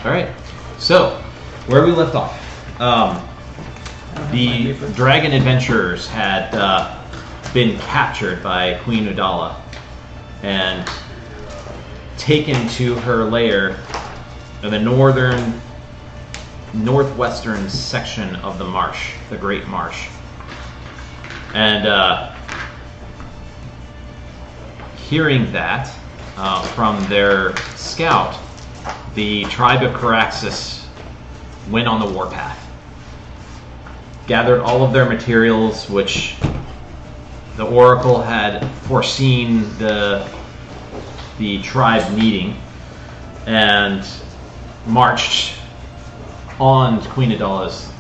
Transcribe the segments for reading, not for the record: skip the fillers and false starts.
All right. So, where we left off, the dragon adventurers had been captured by Queen Udala and taken to her lair in the northwestern section of the marsh, the Great Marsh. And hearing that from their scout, the tribe of Caraxus went on the warpath, gathered all of their materials, which the Oracle had foreseen the tribe needing, and marched on Queen Udala's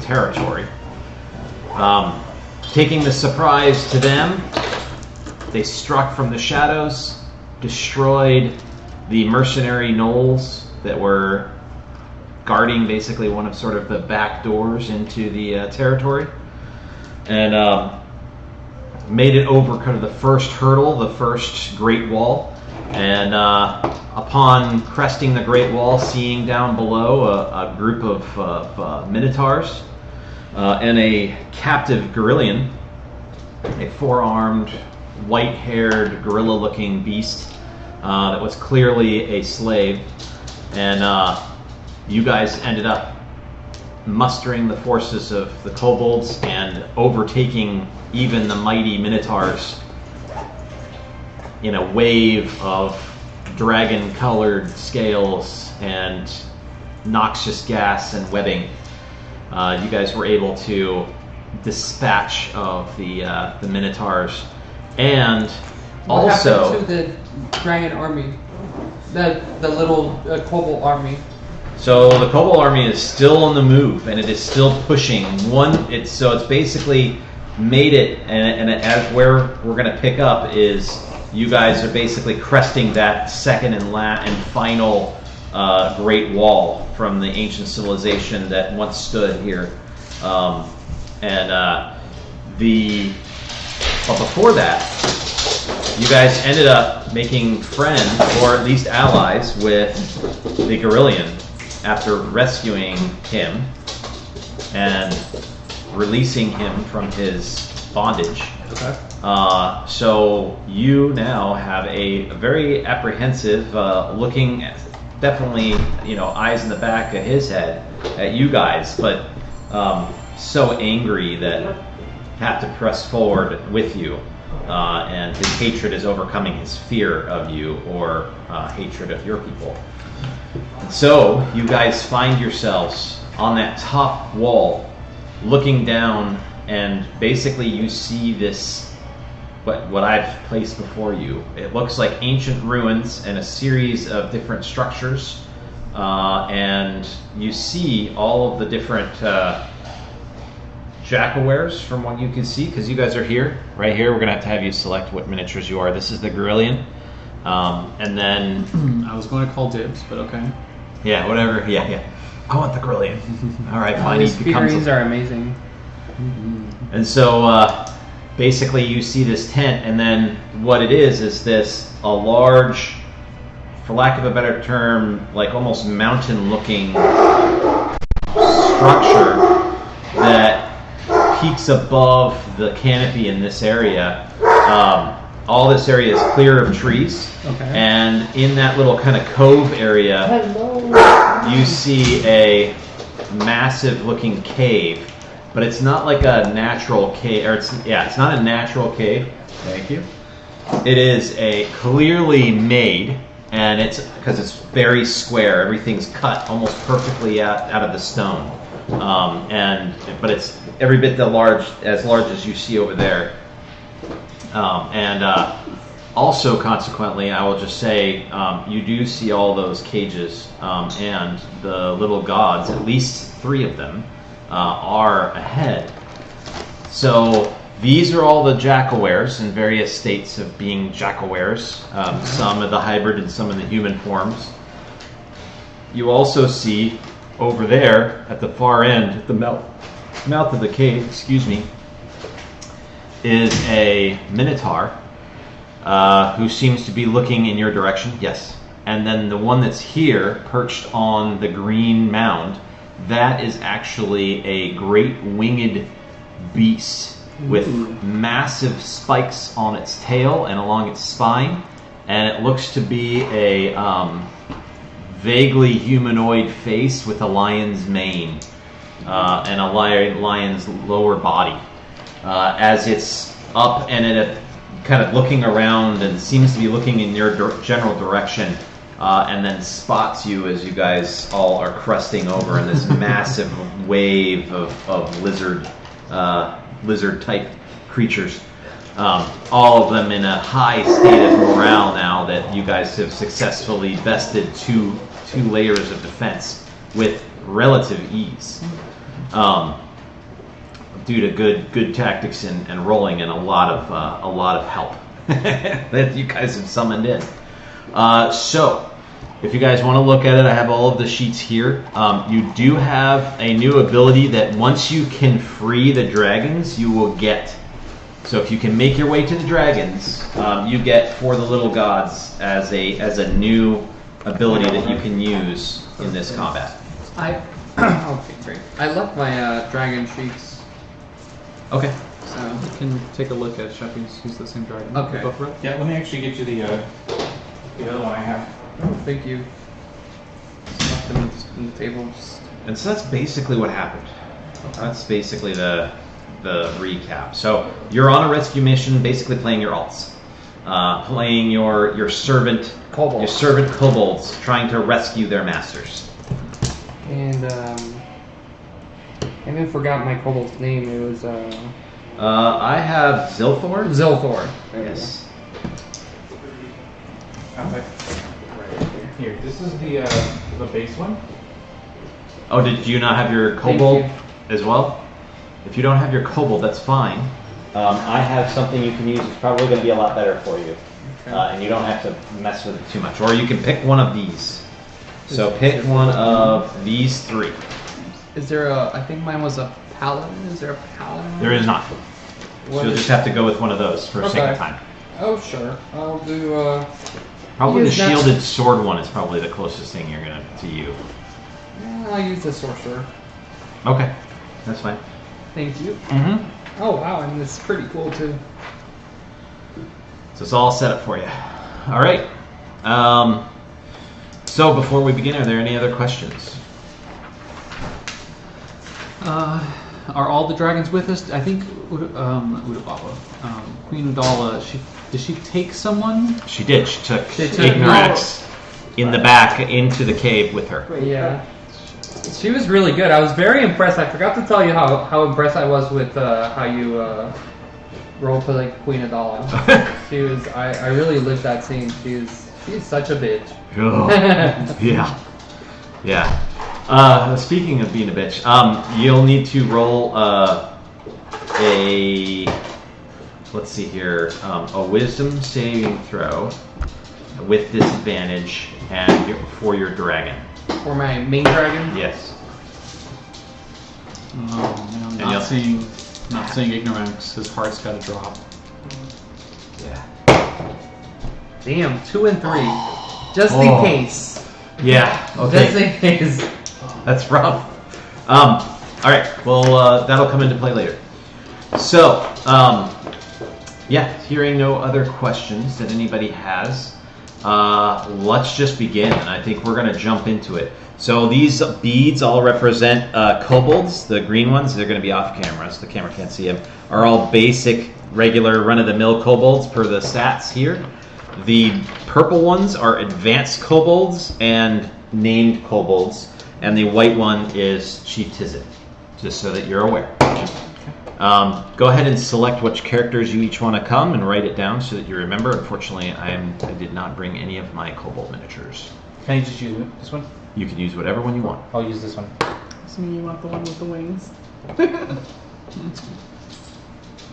territory. Taking the surprise to them, they struck from the shadows, destroyed the mercenary gnolls that were guarding basically one of sort of the back doors into the territory, and made it over kind of the first hurdle, the first Great Wall. And upon cresting the Great Wall, seeing down below a group of Minotaurs and a captive Gorillion, a four-armed, white-haired, gorilla-looking beast that was clearly a slave. And you guys ended up mustering the forces of the Kobolds and overtaking even the mighty Minotaurs in a wave of dragon-colored scales and noxious gas and webbing. You guys were able to dispatch of the Minotaurs, and what also happened to the dragon army, the little Kobold army? So the Kobold army is still on the move, and it is still pushing. So it's basically made it, and as where we're going to pick up is you guys are basically cresting that second and final Great Wall from the ancient civilization that once stood here. But before that, you guys ended up making friends, or at least allies, with the Gorillion after rescuing him and releasing him from his bondage. Okay. So you now have a very apprehensive looking, definitely, eyes in the back of his head at you guys, but so angry that have to press forward with you, and his hatred is overcoming his fear of you, or hatred of your people. And so you guys find yourselves on that top wall, looking down, and basically you see this, what I've placed before you. It looks like ancient ruins and a series of different structures, and you see all of the different Jackawares from what you can see, because you guys are here. Right here, we're going to have you select what miniatures you are. This is the Gorillion. And then... I was going to call dibs, but okay. Yeah, whatever. Yeah. I want the Gorillion. All right, fine. These figurines are amazing. And so, basically, you see this tent, and then what it is this a large, for lack of a better term, like almost mountain-looking structure that peaks above the canopy in this area. All this area is clear of trees, okay. And in that little kind of cove area, you see a massive-looking cave. But it's not like a natural cave, it's not a natural cave. Thank you. It is a clearly made, and because it's very square. Everything's cut almost perfectly out of the stone, but it's every bit as large as you see over there. Also, consequently, I will just say you do see all those cages, and the little gods, at least 3 of them, are ahead. So these are all the Jackawares in various states of being Jackawares, some of the hybrid and some of the human forms. You also see over there at the far end, at the mouth of the cave, is a Minotaur who seems to be looking in your direction. Yes? and then the one that's here, perched on the green mound, that is actually a great winged beast with massive spikes on its tail and along its spine, and it looks to be a vaguely humanoid face with a lion's mane and a lion's lower body. As it's up and it kind of looking around and seems to be looking in your general direction, and then spots you as you guys all are cresting over in this massive wave of lizard type creatures. All of them in a high state of morale now that you guys have successfully bested two layers of defense with relative ease, due to good tactics and rolling and a lot of help that you guys have summoned in. So, if you guys want to look at it, I have all of the sheets here. You do have a new ability that once you can free the dragons, you will get. So if you can make your way to the dragons, you get For the Little Gods as a new ability that you can use in this combat. Okay, great. I left my dragon sheets. Okay. So You can take a look at Sheffy's. He's the same dragon. Okay. Go for it. Yeah, let me actually get you the other one I have. oh, thank you. Just left them on the table. And so that's basically what happened. That's basically the recap. So you're on a rescue mission, basically playing your alts, playing your servant Kobold. your servant kobolds, trying to rescue their masters. And I even forgot my kobold's name. It was I have Zilthor. Zilthor. Yes. Okay. Right here. This is the base one. Oh, did you not have your kobold as well? If you don't have your kobold, that's fine. I have something you can use. It's probably going to be a lot better for you, and you don't have to mess with it too much. Or you can pick one of these. So pick one of these three. Is there I think mine was a paladin. Is there a paladin? There is not. What So you'll is- just have to go with one of those for a Okay. second time. Oh, sure. I'll do, Probably the Use that- shielded sword one is probably the closest thing you're gonna to you. I'll use the sorcerer. Okay, that's fine. Thank you. Mm-hmm. Oh, wow, and it's pretty cool, too. So it's all set up for you. All right. So before we begin, are there any other questions? Are all the dragons with us? I think Udababa, Queen Udala. Did she take someone? She did. She took She took Ignorax in the back into the cave with her. Yeah. She was really good. I was very impressed. I forgot to tell you how impressed I was with how you role play like Queen Adala. She was. I really lived that scene. She's such a bitch. Oh, yeah. Yeah. Speaking of being a bitch, you'll need to roll let's see here, a wisdom saving throw with disadvantage and for your dragon. For my main dragon. Yes. Oh man, you'll- not seeing Ignorax. His heart's got to drop. Yeah. Damn, 2 and 3, just Oh. in case. Yeah. Just Okay. in case. That's rough. All right. Well, that'll come into play later. So, yeah. Hearing no other questions that anybody has, let's just begin. And I think we're going to jump into it. So these beads all represent kobolds. The green ones, they're going to be off camera, so the camera can't see them, are all basic, regular, run-of-the-mill kobolds per the stats here. The purple ones are advanced kobolds and named kobolds. And the white one is Chief Tizit, just so that you're aware. Go ahead and select which characters you each want to come and write it down so that you remember. Unfortunately, I did not bring any of my kobold miniatures. Can I just use this one? You can use whatever one you want. I'll use this one. Assuming you want the one with the wings.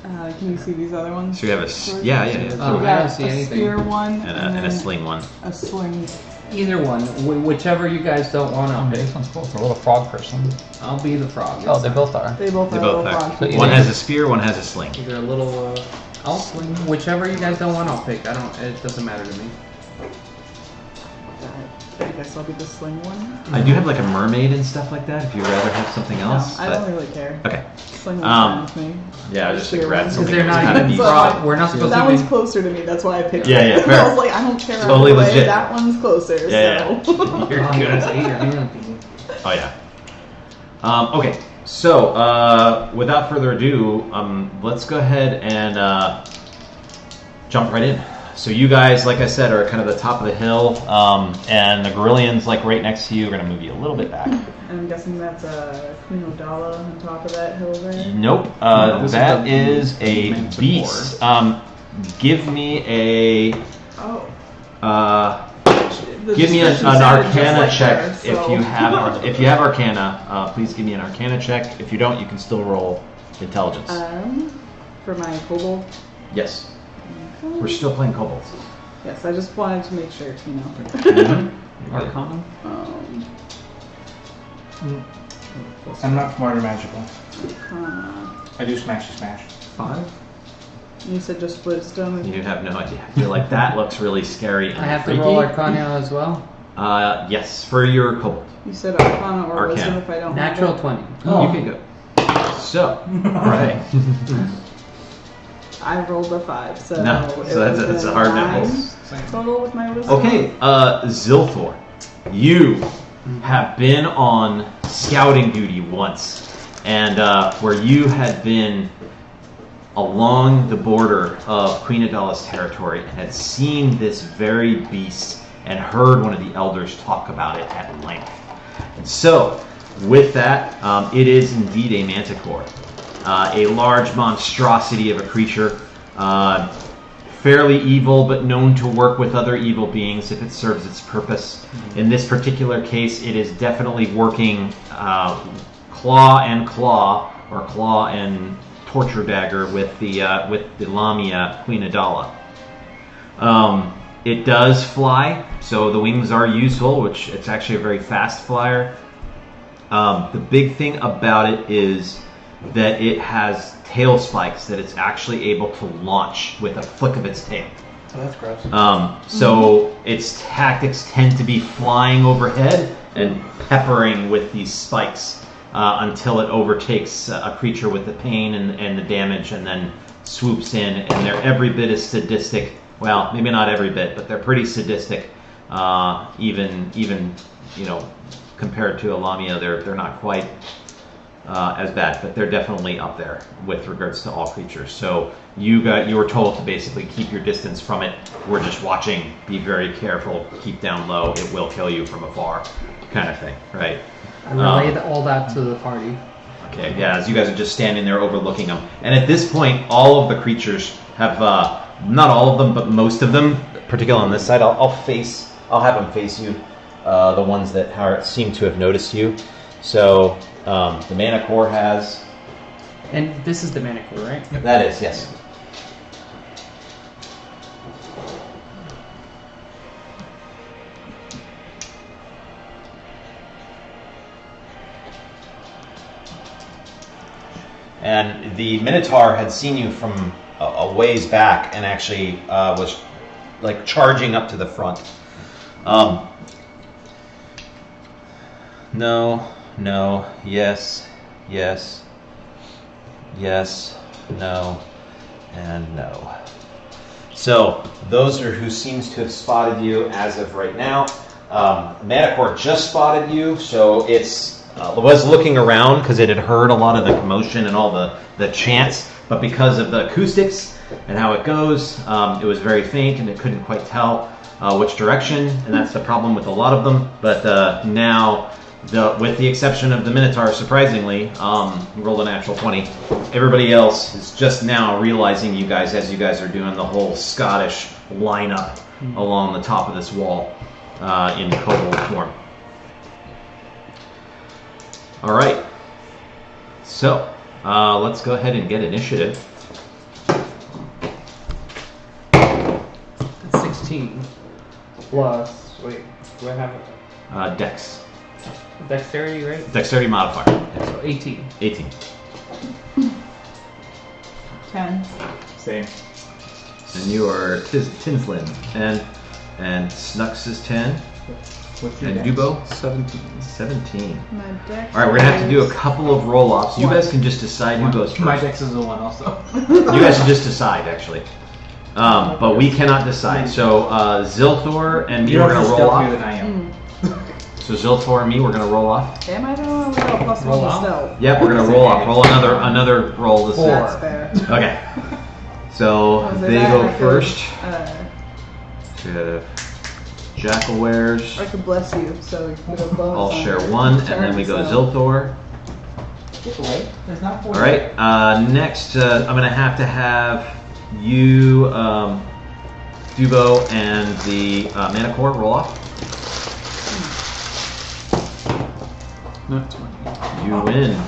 Can you see these other ones? So you have a yeah. Oh, We I don't got see a anything. spear one And a sling one. a sling. Either one, whichever you guys don't want to pick. This one's cool. It's a little frog person. I'll be the frog. Oh, they both are. They both They have both little are. frogs. One has a spear, one has a sling. Either a little. I'll swing. Whichever you guys don't want, I'll pick. It doesn't matter to me. guess I'll be the sling one. I do have like a mermaid and stuff like that. If you'd rather have something else, No, I don't really care. Okay. Sling one's fine with me. Yeah, I was just like grab Because something. they're not kind of even beast. brought. We're not supposed That to one's be. closer to me. That's why I picked Yeah, it. yeah, fair. I was like, I don't care. Totally either way, legit. That one's closer. Yeah, so. You're gonna say your hand. Oh yeah. Okay, so without further ado, let's go ahead and jump right in. So you guys, like I said, are kind of the top of the hill, and the Gorillians, like right next to you, are going to move you a little bit back. And I'm guessing that's Queen Odala on top of that hill there. Nope, that is a Minotaur. beast. Give me a Oh. give me an description sounded just Arcana like check her, if so. you have Arcana. Please give me an Arcana check. If you don't, you can still roll Intelligence. For my Kobold. Yes, we're still playing Kobolds. Yes, I just wanted to make sure, you know. Mm-hmm. Arcana? I'm not smart or magical. Arcana. I do smashy smash. 5? You said just wisdom. You have no idea. You're like, that looks really scary and I have to freaky. roll Arcana as well. Yes, for your Kobold. You said Arcana or Arcana. wisdom if I don't Natural have 20. You can go. So, alright. it. I rolled a 5, so No, it so that's was a hard nine no. total with my wisdom. Okay, Zilthor, you have been on scouting duty once, and where you had been along the border of Queen Adala's territory and had seen this very beast and heard one of the elders talk about it at length. And so, with that, it is indeed a manticore. A large monstrosity of a creature, fairly evil, but known to work with other evil beings if it serves its purpose. In this particular case, it is definitely working claw and torture dagger with the Lamia Queen Adala. It does fly, so the wings are useful, which it's actually a very fast flyer. The big thing about it is that it has tail spikes that it's actually able to launch with a flick of its tail. Oh, that's gross. So its tactics tend to be flying overhead and peppering with these spikes until it overtakes a creature with the pain and the damage and then swoops in. And they're every bit as sadistic. Well, maybe not every bit, but they're pretty sadistic. Even compared to a Lamia, they're not quite as bad, but they're definitely up there with regards to all creatures. So you were told to basically keep your distance from it. We're just watching. Be very careful. Keep down low. It will kill you from afar, kind of thing, right? I relayed all that to the party. Okay, yeah. As you guys are just standing there overlooking them, and at this point, all of the creatures have not all of them, but most of them, particularly on this side. I'll have them face you. The ones that seem to have noticed you. So the Minotaur has. And this is the Minotaur, right? That is, yes. And the Minotaur had seen you from a ways back and actually was like charging up to the front. No, yes, no, and no. So those are who seems to have spotted you as of right now. Minotaur just spotted you, so it was looking around because it had heard a lot of the commotion and all the chants, but because of the acoustics and how it goes, it was very faint and it couldn't quite tell which direction, and that's the problem with a lot of them. But now, with the exception of the Minotaur, surprisingly, rolled a natural 20. Everybody else is just now realizing you guys as you guys are doing the whole Scottish lineup along the top of this wall in kobold form. All right. So let's go ahead and get initiative. That's 16. Plus, wait, do I have it? Dex. Dexterity, right? Dexterity modifier. So 18. 18. 10. Same. And you are Tinslin. And Snux is 10. What's your And dex? Dubo? 17. 17. My dex. All right, we're gonna have to do a is- couple of roll-offs. You One. guys can just decide who goes first. My dex is a 1 also. You guys should just decide, actually. But we cannot decide. So Zilthor and me, You're we're gonna also roll stealthier off. than I am. So Zilthor and me, we're gonna roll off. Am I doing? We got a plus Roll one to off? stealth. Yep, we're gonna roll off. Roll another roll to see. That's fair. Okay. So Was it they that? go I could, first. Uh, Jackal wears. I could bless you, so we can put a bonus I'll on share your one, and turn, then we go so- Zilthor. Get away. There's not 4. All right. Next, I'm gonna have to have you, Dubo, and the Minotaur roll off. Not 20. You win.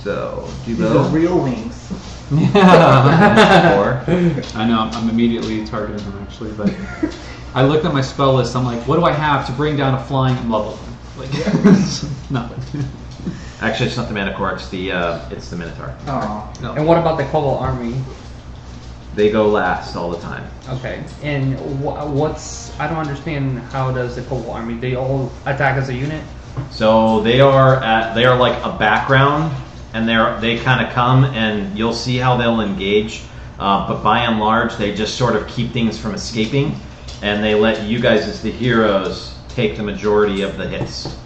So These are Dubo, real wings. Yeah. Minotaur. I know, I'm immediately targeting him actually, but I looked at my spell list, I'm like, what do I have to bring down a flying level? Like, nothing. Actually, it's not the Minotaur. It's the Minotaur. Oh. No. And what about the Kobold army? They go last all the time. Okay, and what's I don't understand how does the Kobold army? They all attack as a unit. So they are like a background, and they kind of come, and you'll see how they'll engage. But by and large, they just sort of keep things from escaping, and they let you guys as the heroes take the majority of the hits.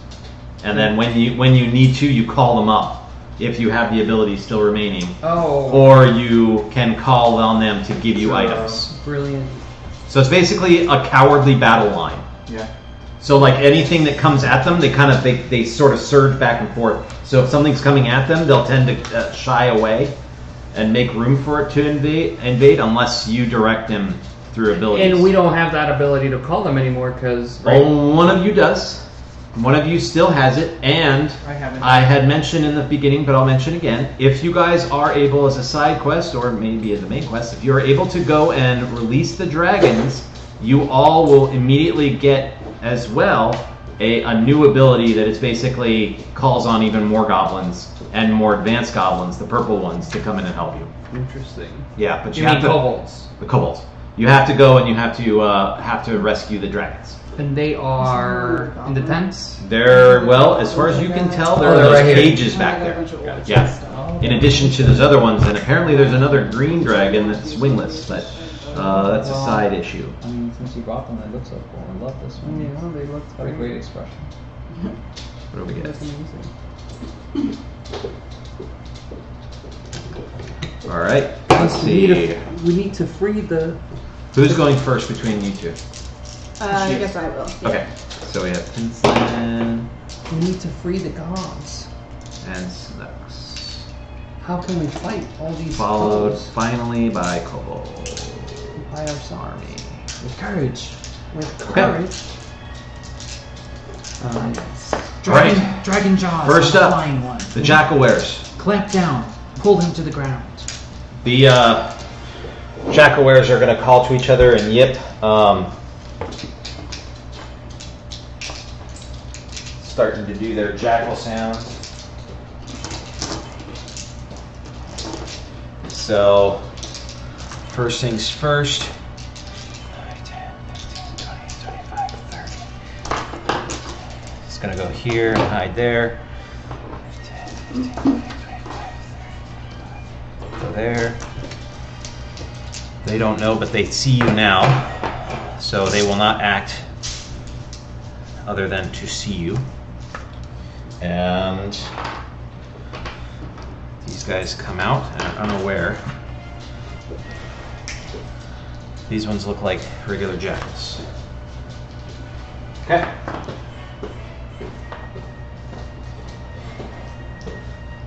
And then when you need to, you call them up if you have the ability still remaining, Oh, or you can call on them to give you items. brilliant! So it's basically a cowardly battle line. Yeah. So like anything that comes at them, they sort of surge back and forth. So if something's coming at them, they'll tend to shy away and make room for it to invade unless you direct them through abilities. And we don't have that ability to call them anymore because Oh, one of you does. One of you still has it, and I haven't. I had mentioned in the beginning, but I'll mention again. If you guys are able, as a side quest or maybe as a main quest, if you're able to go and release the dragons, you all will immediately get as well a new ability that is basically calls on even more goblins and more advanced goblins, the purple ones, to come in and help you. interesting. Yeah, but You you mean have to kobolds? the kobolds. You have to go and you have to rescue the dragons. And they are in the tents. They're, well, as far as you can tell, there Oh, are they're those right here. cages back there. Yeah. In addition to those other ones, and apparently there's another green dragon that's wingless, but that's a side issue. I mean, since you brought them, they look so cool. I love this one. Yeah, they look Got a great expression. What do we get? That's amazing. All right. Let's see. We need to free the. Who's going first between you two? I guess I will. Yeah. Okay. So we have Pinson We need to free the gods. and Snux. How can we fight all these Followed foes finally by Kobold by ourselves? army. With courage. With Okay. courage. Dragon jaws. First on the up, flying one. the Jackal wears. Clamp down. Pull him to the ground. The Jackal wears are going to call to each other and yip. Starting to do their jackal sounds. So, first things first. 9, 10, 15, 20, 25, 30. It's going to go here and hide there. 10, 15, 20, 25, 30. Go there. They don't know, but they see you now. So they will not act other than to see you. And these guys come out and are unaware. These ones look like regular jackals. Okay.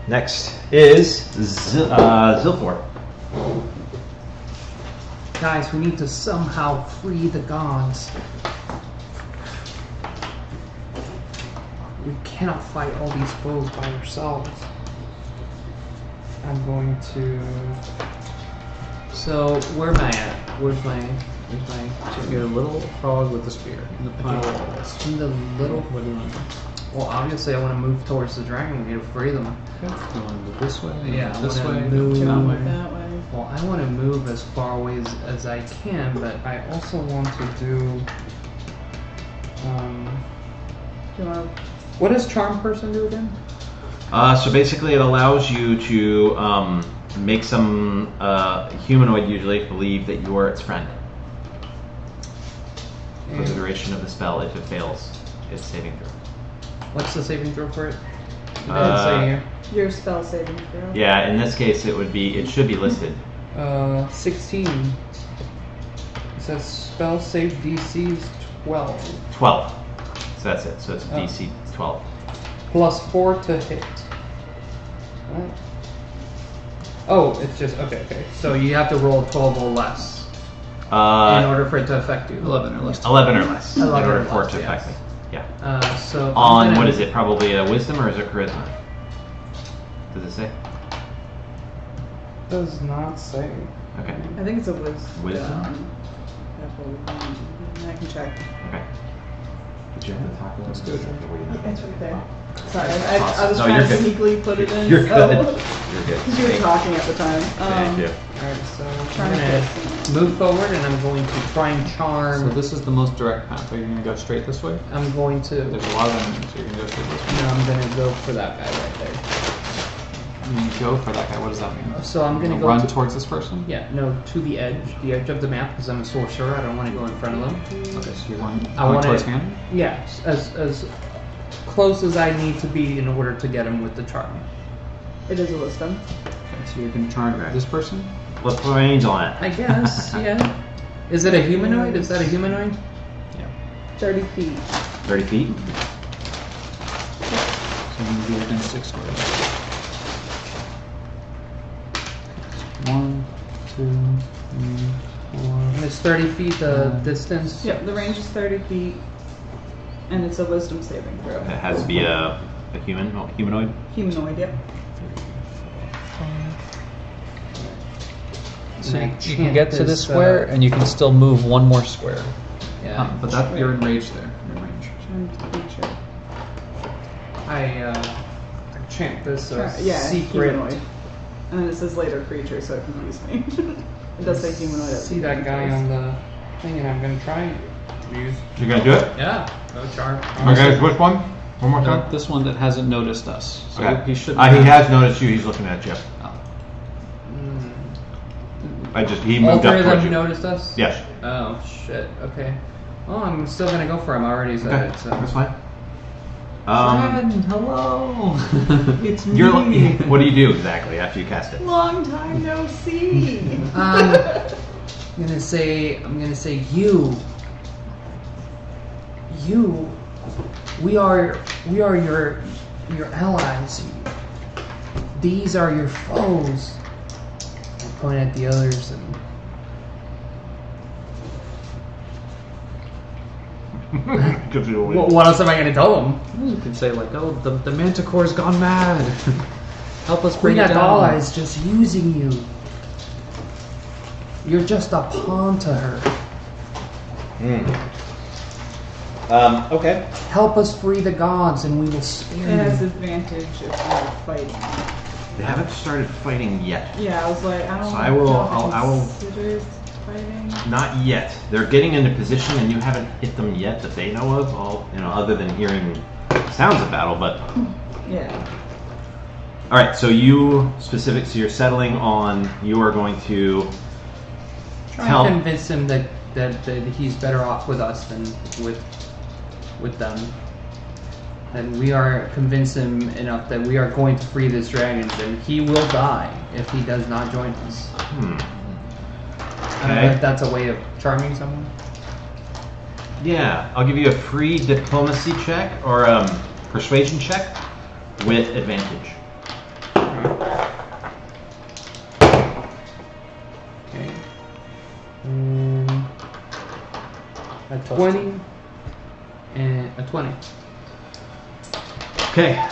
Next is Zilthor. Guys, we need to somehow free the gods. We cannot fight all these foes by ourselves. I'm going to. So where am I at? Where's my? You're a little frog with a spear in the pile of walls. In the little. What do you want to do? Well, obviously, I want to move towards the dragon. We need to free them. You want to move this way? Yeah, I this wanna way? move that way? That way. Well, I want to move as far away as I can, but I also want to do. Do you want What does Charm Person do again? So basically, it allows you to make some humanoid usually believe that you are its friend. For the duration of the spell, if it fails, it's saving throw. What's the saving throw for it? It Uh, doesn't say here. your spell saving throw? Yeah, in this case, it should be listed. 16. It says spell save DC is 12. 12. So that's it. So it's Oh. DC 12. Plus 4 to hit. What? Oh, it's just okay. So you have to roll 12 or less in order for it to affect you. 11 or less. 11 or less. 11 in or order for it less, to yes. affect me. Yeah. So I'm On gonna- what is it? Probably a wisdom or is it charisma? Does it say? Does not say. Okay. I think it's a wisdom. Wisdom? I can check. Okay. Did you have to talk about Let's do it. It's right there. Sorry, I was No, trying you're to good. sneakily put it in. You're so- good. You're good. Because you were talking at the time. Thank you. Alright, so I'm Trying to gonna move forward and I'm going to try and charm. So this is the most direct path. Are you going to go straight this way? I'm going to. There's a lot of enemies, so you're going to go straight this way. No, I'm gonna go for that guy right there. You go for that guy. What does that mean? So I'm gonna go run to- towards this person? Yeah, no, to the edge of the map because I'm a sorcerer. I don't want to go in front of them. Okay, so you're going, I going wanna- towards him? Yeah, as close as I need to be in order to get him with the charm. It is a wisdom. Okay, so you're going to charm this person? Let's put an angel on it. I guess, yeah. Is it a humanoid? Is that a humanoid? Yeah. 30 feet. 30 feet. So you're going to be within 6 squares. 1, 2, 3, 4. And it's 30 feet the distance? Yep, the range is 30 feet. And it's a wisdom saving throw. It has to be a humanoid. Humanoid, yep. So And I you can get to chant this square, and you can still move one more square. Yeah. But that you're in range there. You're in range. Trying to be sure. I chant this Yeah, secret. humanoid. And then it says later creature, so it confused me. It does say humanoid. See that guy on the thing, and I'm gonna try and use. You're gonna do it? Yeah, go charm. Okay, which one? One more No, time. this one that hasn't noticed us. So Okay. he should. He has noticed you. He's looking at you. Oh. He All moved three up of towards them you. noticed us? Yes. Oh shit. Okay. Well, I'm still gonna go for him. I already said Okay, it. So. that's fine. Hello. It's me. You're. What do you do exactly after you cast it? Long time no see. I'm gonna say you. We are your allies. These are your foes. I point at the others and what else am I gonna tell them? You could say like, oh, the Manticore's gone mad. Help us bring Queen it down. Adala is just using you. You're just a pawn to her. Okay. Help us free the gods, and we will It spare has you. advantage if you're fighting. They haven't started fighting yet. Yeah, I was like, I don't So I will- know if I will- consider fighting. Not yet. They're getting into position, and you haven't hit them yet that they know of. Other than hearing sounds of battle. But Yeah. all right. So you're settling on. You are going to Try tell. and convince him that he's better off with us than with them. And we are convince him enough that we are going to free this dragon, and he will die if he does not join us. I don't know Okay. if that's a way of charming someone. Yeah, I'll give you a free diplomacy check or persuasion check with advantage. Okay. A 20 and a 20. Okay.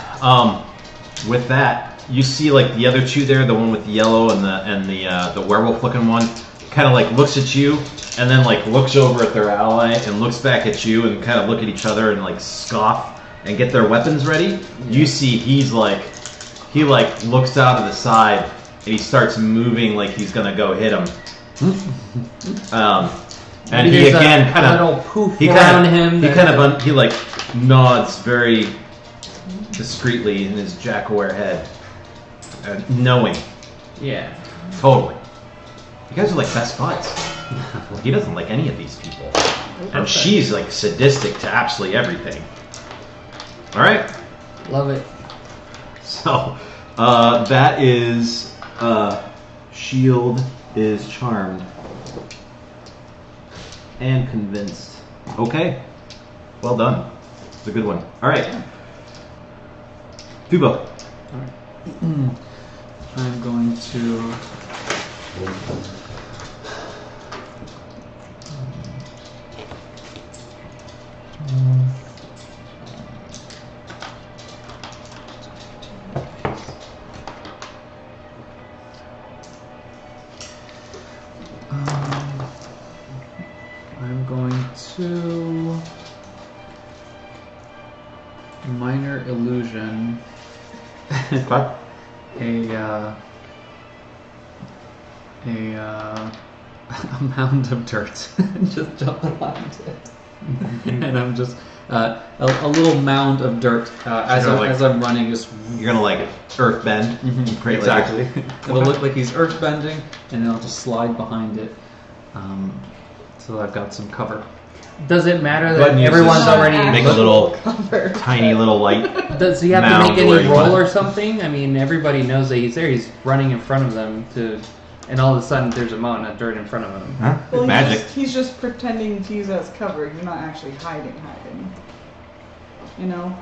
With that, you see like the other two there, the one with the yellow and the werewolf looking one, kind of like looks at you and then like looks over at their ally and looks back at you and kind of look at each other and like scoff and get their weapons ready. You see he looks out of the side and he starts moving like he's gonna go hit him. And Maybe he there's again a kind of little poof around him. he like nods very discreetly in his jack-aware head, knowing. Yeah. Totally. You guys are like best buds. He doesn't like any of these people. And she's like sadistic to absolutely everything. Alright? Love it. So, that is, Shield is charmed. And convinced. Okay. Well done. It's a good one. Alright. Fubo. I'm going to. I'm going to minor illusion What? a mound of dirt. Just jump around it. And I'm just a little mound of dirt as I'm running. Just You're gonna like earth bend. Create like a- exactly. It'll look like he's earth bending, and then I'll just slide behind it, so I've got some cover. Does it matter Go that ahead and use everyone's this. already... Make a little cover. tiny little light. Does he have to mound make where any you roll want it. or something? I mean, everybody knows that he's there. He's running in front of them and all of a sudden there's a mountain of dirt in front of him. Huh? Well, Magic. he's just pretending to use it as cover. You're not actually hiding. You know?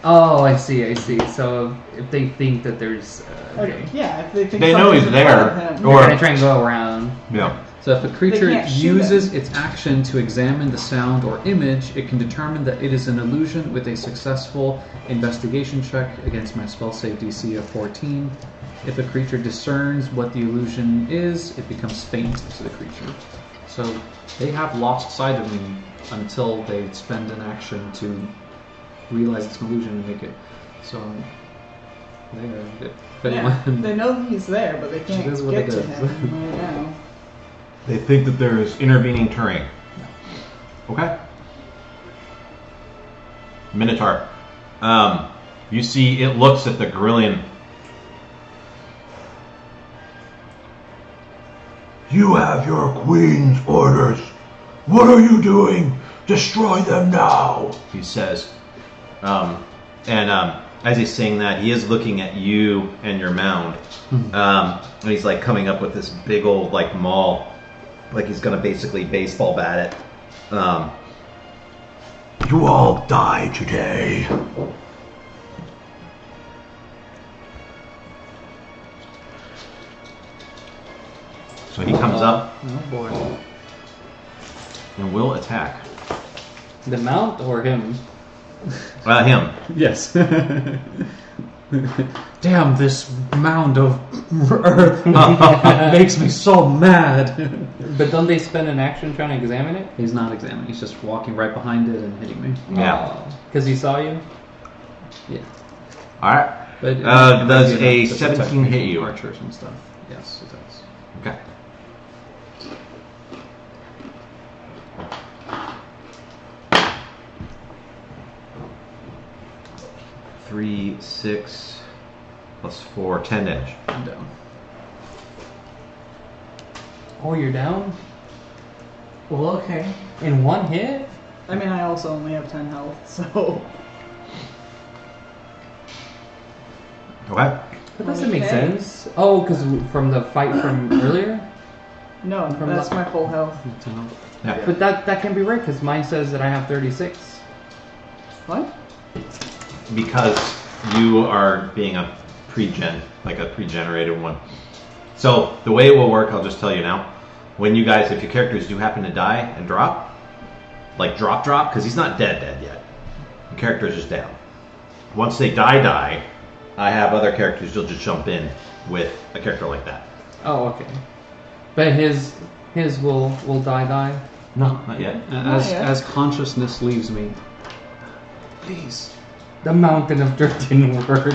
Oh, I see. So if they think that there's... okay. Yeah, if they think They know something's he's in there, front of him. or- They're going to try and go around. Yeah. So if a creature can't shoot uses its action to examine the sound or image, it can determine that it is an illusion with a successful investigation check against my spell save DC of 14. If a creature discerns what the illusion is, it becomes faint to the creature. So they have lost sight of me until they spend an action to realize it's an illusion and make it. So They know he's there, but they can't This is what get it to is. him right now. They think that there is intervening terrain. Okay. Minotaur. You see, it looks at the Grillion. You have your queen's orders. What are you doing? Destroy them now, he says. As he's saying that, he is looking at you and your mound. And he's like coming up with this big old like maul. Like he's gonna basically baseball bat it. You all die today. So he comes up Oh boy. and will attack. The mount or him? Him. Yes. Damn, this mound of earth makes me so mad. But don't they spend an action trying to examine it? He's not examining. He's just walking right behind it and hitting me. Yeah. Because he saw you? Yeah. All right. But Does it might a be enough to protect 17 me hit from you? Archers and stuff. Yes, it does. Okay. Three, 6, plus 4, 10 damage. I'm down. Oh, you're down? Well, okay. In one hit? I mean, I also only have 10 health, so... Okay. That doesn't make Okay. sense. Oh, because from the fight from earlier? No, From that's the- my full health. Yeah. But that can be right, because mine says that I have 36. What? Because you are being a like a pre-generated one. So the way it will work, I'll just tell you now. When you guys, if your characters do happen to die and drop, like drop, because he's not dead yet. The character is just down. Once they die, I have other characters. You'll just jump in with a character like that. Oh, okay. But his will die. No, not yet. As yeah. as consciousness leaves me, please The mountain of dirt didn't work.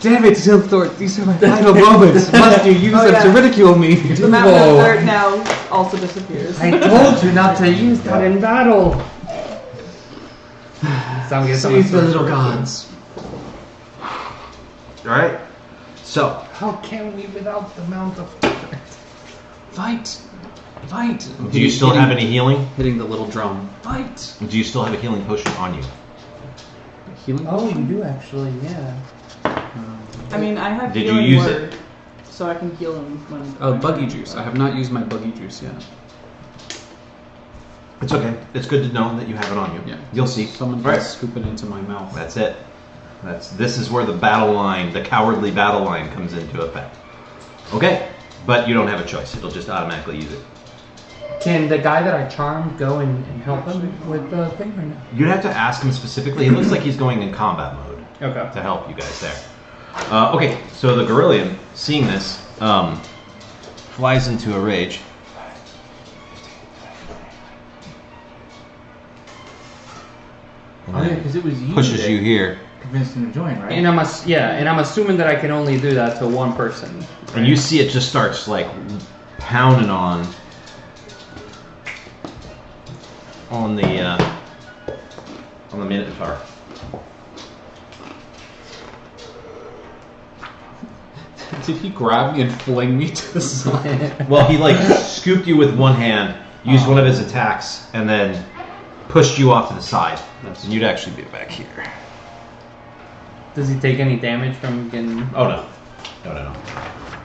Damn it, Silthorpe, these are my final moments. Must you use them to ridicule me? The mountain of dirt now also disappears. I told you not to use that in battle. Save the little gods. Alright. So, How can we without the mount of dirt? Fight! Fight! do you still have any healing? Hitting the little drum. Fight! Do you still have a healing potion on you? Healing Oh, you potion? do actually, yeah. I mean, I have Did you healing use word, so I can heal him when. Oh, buggy juice. I have not used my buggy juice yet. It's okay. It's good to know that you have it on you. Yeah. You'll see. Someone Right. can scoop it into my mouth. That's it. This is where the battle line, the cowardly battle line, comes into effect. Okay, but you don't have a choice. It'll just automatically use it. Can the guy that I charmed go and help him with the thing or no? You'd have to ask him specifically. It looks like he's going in combat mode Okay. to help you guys there. Okay, so the Gorillion, seeing this, flies into a rage. And Oh, yeah, then because it was you pushes that you here. convinced him to join, right? And I'm assuming that I can only do that to one person. And you see it just starts like pounding on the Minotaur. Did he grab me and fling me to the side? Well, he like scooped you with one hand, used one of his attacks, and then pushed you off to the side. And you'd actually be back here. Does he take any damage from getting... Oh no. No.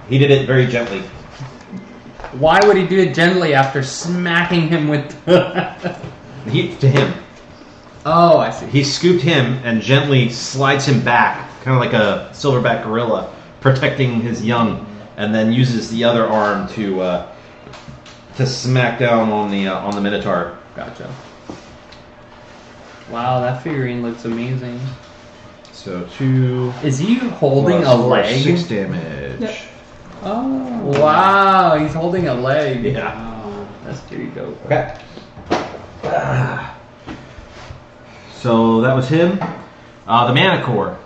He did it very gently. Why would he do it gently after smacking him with To him. Oh, I see. He scooped him and gently slides him back, kind of like a silverback gorilla, protecting his young, and then uses the other arm to smack down on the Minotaur. Gotcha. Wow, that figurine looks amazing. So 2 Is he holding plus a 4, leg? 6 damage. Yep. Oh, wow, he's holding a leg. Yeah. Wow, that's pretty dope. Okay. So that was him. The Minotaur.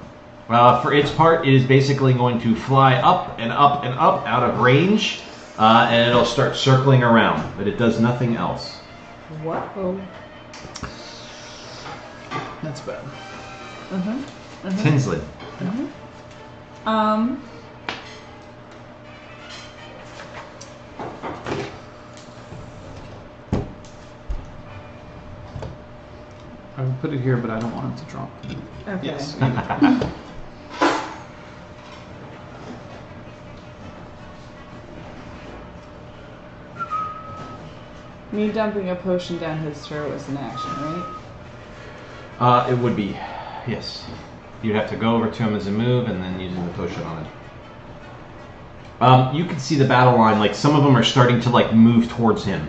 For its part, it is basically going to fly up and up and up out of range, and it'll start circling around, but it does nothing else. What? Oh. That's bad. Tinsley. I will put it here, but I don't want him to drop. Okay. Yes. Me dumping a potion down his throat is an action, right? It would be, yes. You'd have to go over to him as a move and then using the potion on it. You can see the battle line, like some of them are starting to like move towards him.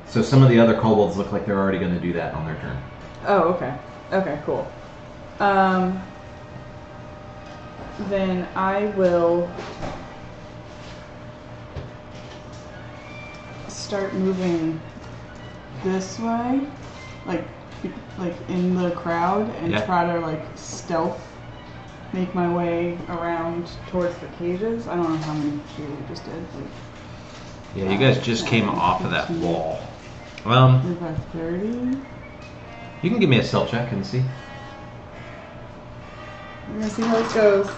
So some of the other kobolds look like they're already going to do that on their turn. Oh, okay. Okay, cool. Then I will start moving this way, like in the crowd, and Yeah. try to like stealth make my way around towards the cages. I don't know how many feet we just did. Like, Yeah, you guys just came off of that 15. wall. We've got 30. You can give me a stealth check and see. We're gonna see how this goes.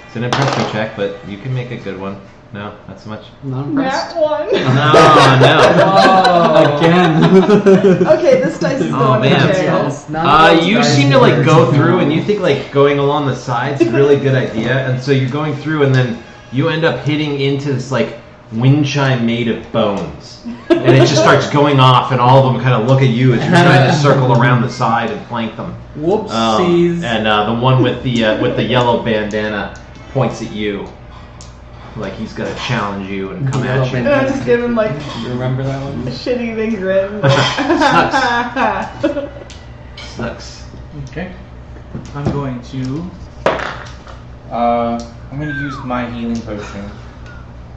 It's an impression check, but you can make a good one. No, not so much. Not impressed. Nat 1. No. Again. Okay, this dice is Oh, going man. in the tail. Yes, none of those You guys seem to like work. go through, and you think like going along the sides is a really good idea, and so you're going through, and then you end up hitting into this like wind chime made of bones, and it just starts going off, and all of them kind of look at you as you're trying to circle around the side and flank them. Whoopsies. And the one with the yellow bandana points at you, like he's gonna challenge you and come Yellow at you. And I just give him like You remember that a one? shit-eating grin. Sucks. Okay. I'm going to use my healing potion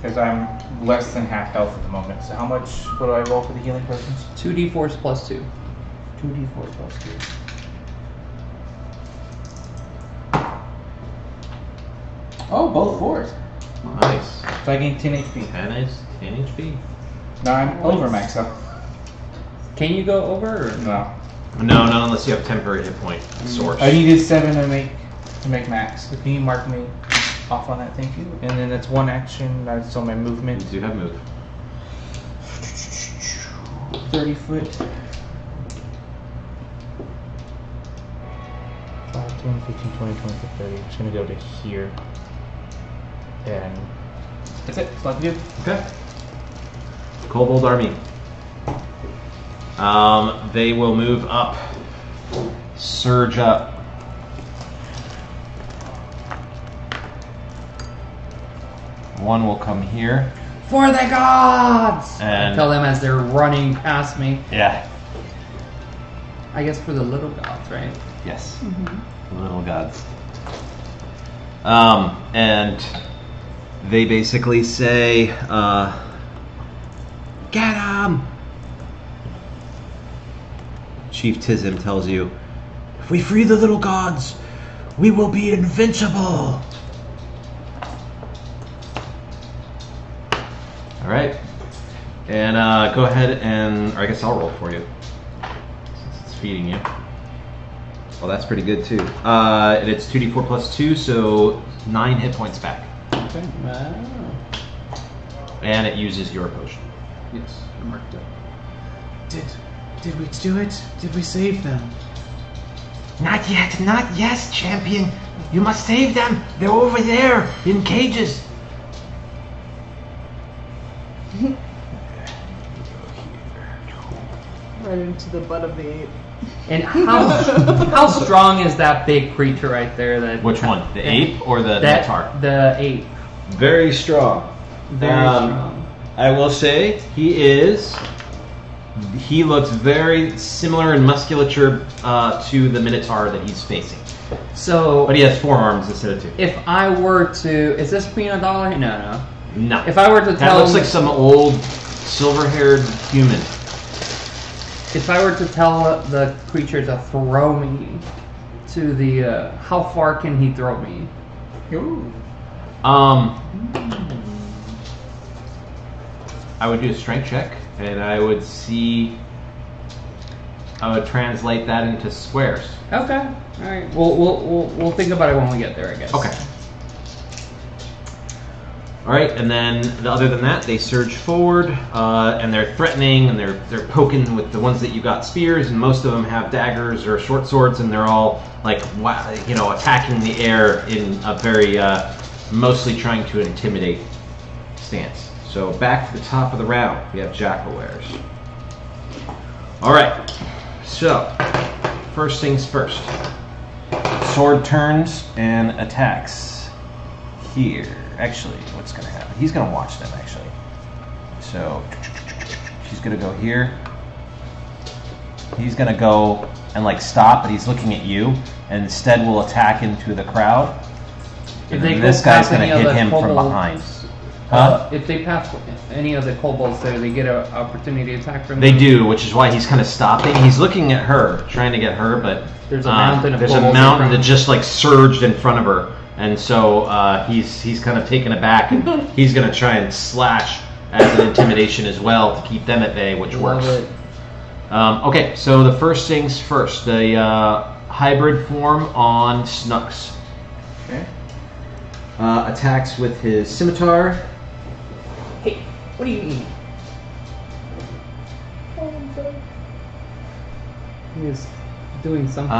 because I'm less than half health at the moment. So how much would I roll for the healing potions? 2d4s plus 2. 2d4 plus 2. Oh, both 4s. Nice. So I gain 10 HP. 10 HP. No, I'm over max up. Can you go over? Or? No. No, not unless you have temporary hit point source. I needed 7 to make max. So can you mark me off on that? Thank you. And then that's 1 action. That's on my movement. You do have move. 30 foot. 5, 10, 15, 20, 25, 30. I'm just gonna go to here. And that's it. That's all I can do. Okay. Kobold army. They will move up, surge up. One will come here. For the gods! And- I tell them as they're running past me. Yeah. I guess for the little gods, right? Yes. The little gods. And they basically say, get him! Chief Tism tells you, if we free the little gods, we will be invincible. All right. And go ahead and, or I guess I'll roll for you, since it's feeding you. Well, that's pretty good too. And it's 2d4 plus 2, so 9 hit points back. Okay. Wow. And it uses your potion. Yes, I marked it. Did we do it? Did we save them? Not yet, not yes, champion. You must save them. They're over there in cages. Right into the butt of the ape. And how strong is that big creature right there? That Which one? The ape or the Minotaur? The ape. Very strong. Very strong. I will say he looks very similar in musculature to the Minotaur that he's facing. So, But he has 4 arms instead of 2. if I were to, is this $1? No. No. If I were to That tell looks like some old silver-haired human. if I were to tell the creature to throw me to the, how far can he throw me? Ooh. I would do a strength check, and I would translate that into squares. Okay. All right. We'll think about it when we get there, I guess. Okay. All right, and then other than that, they surge forward, and they're threatening, and they're poking with the ones that you got spears, and most of them have daggers or short swords, and they're all like, attacking the air in a very mostly trying to intimidate stance. So back to the top of the round, we have Jackal-wares. All right, so first things first. Sword turns and attacks here. Actually, what's going to happen? He's going to watch them, actually. So she's going to go here. He's going to go and stop, but he's looking at you, and instead will attack into the crowd. If And they then go this guy's past going any to of hit the him from kobolds, behind. Huh? If they pass any of the kobolds there, they get an opportunity to attack from They them. do, which is why he's kind of stopping. He's looking at her, trying to get her, but There's a mountain of there's a kobolds in mountain front. that just surged in front of her, and so he's kind of taken aback, and he's going to try and slash as an intimidation as well to keep them at bay, which Love works. it. Okay, so the first things first, the hybrid form on Snooks. Okay. Attacks with his scimitar. Hey, what do you eat? He's doing something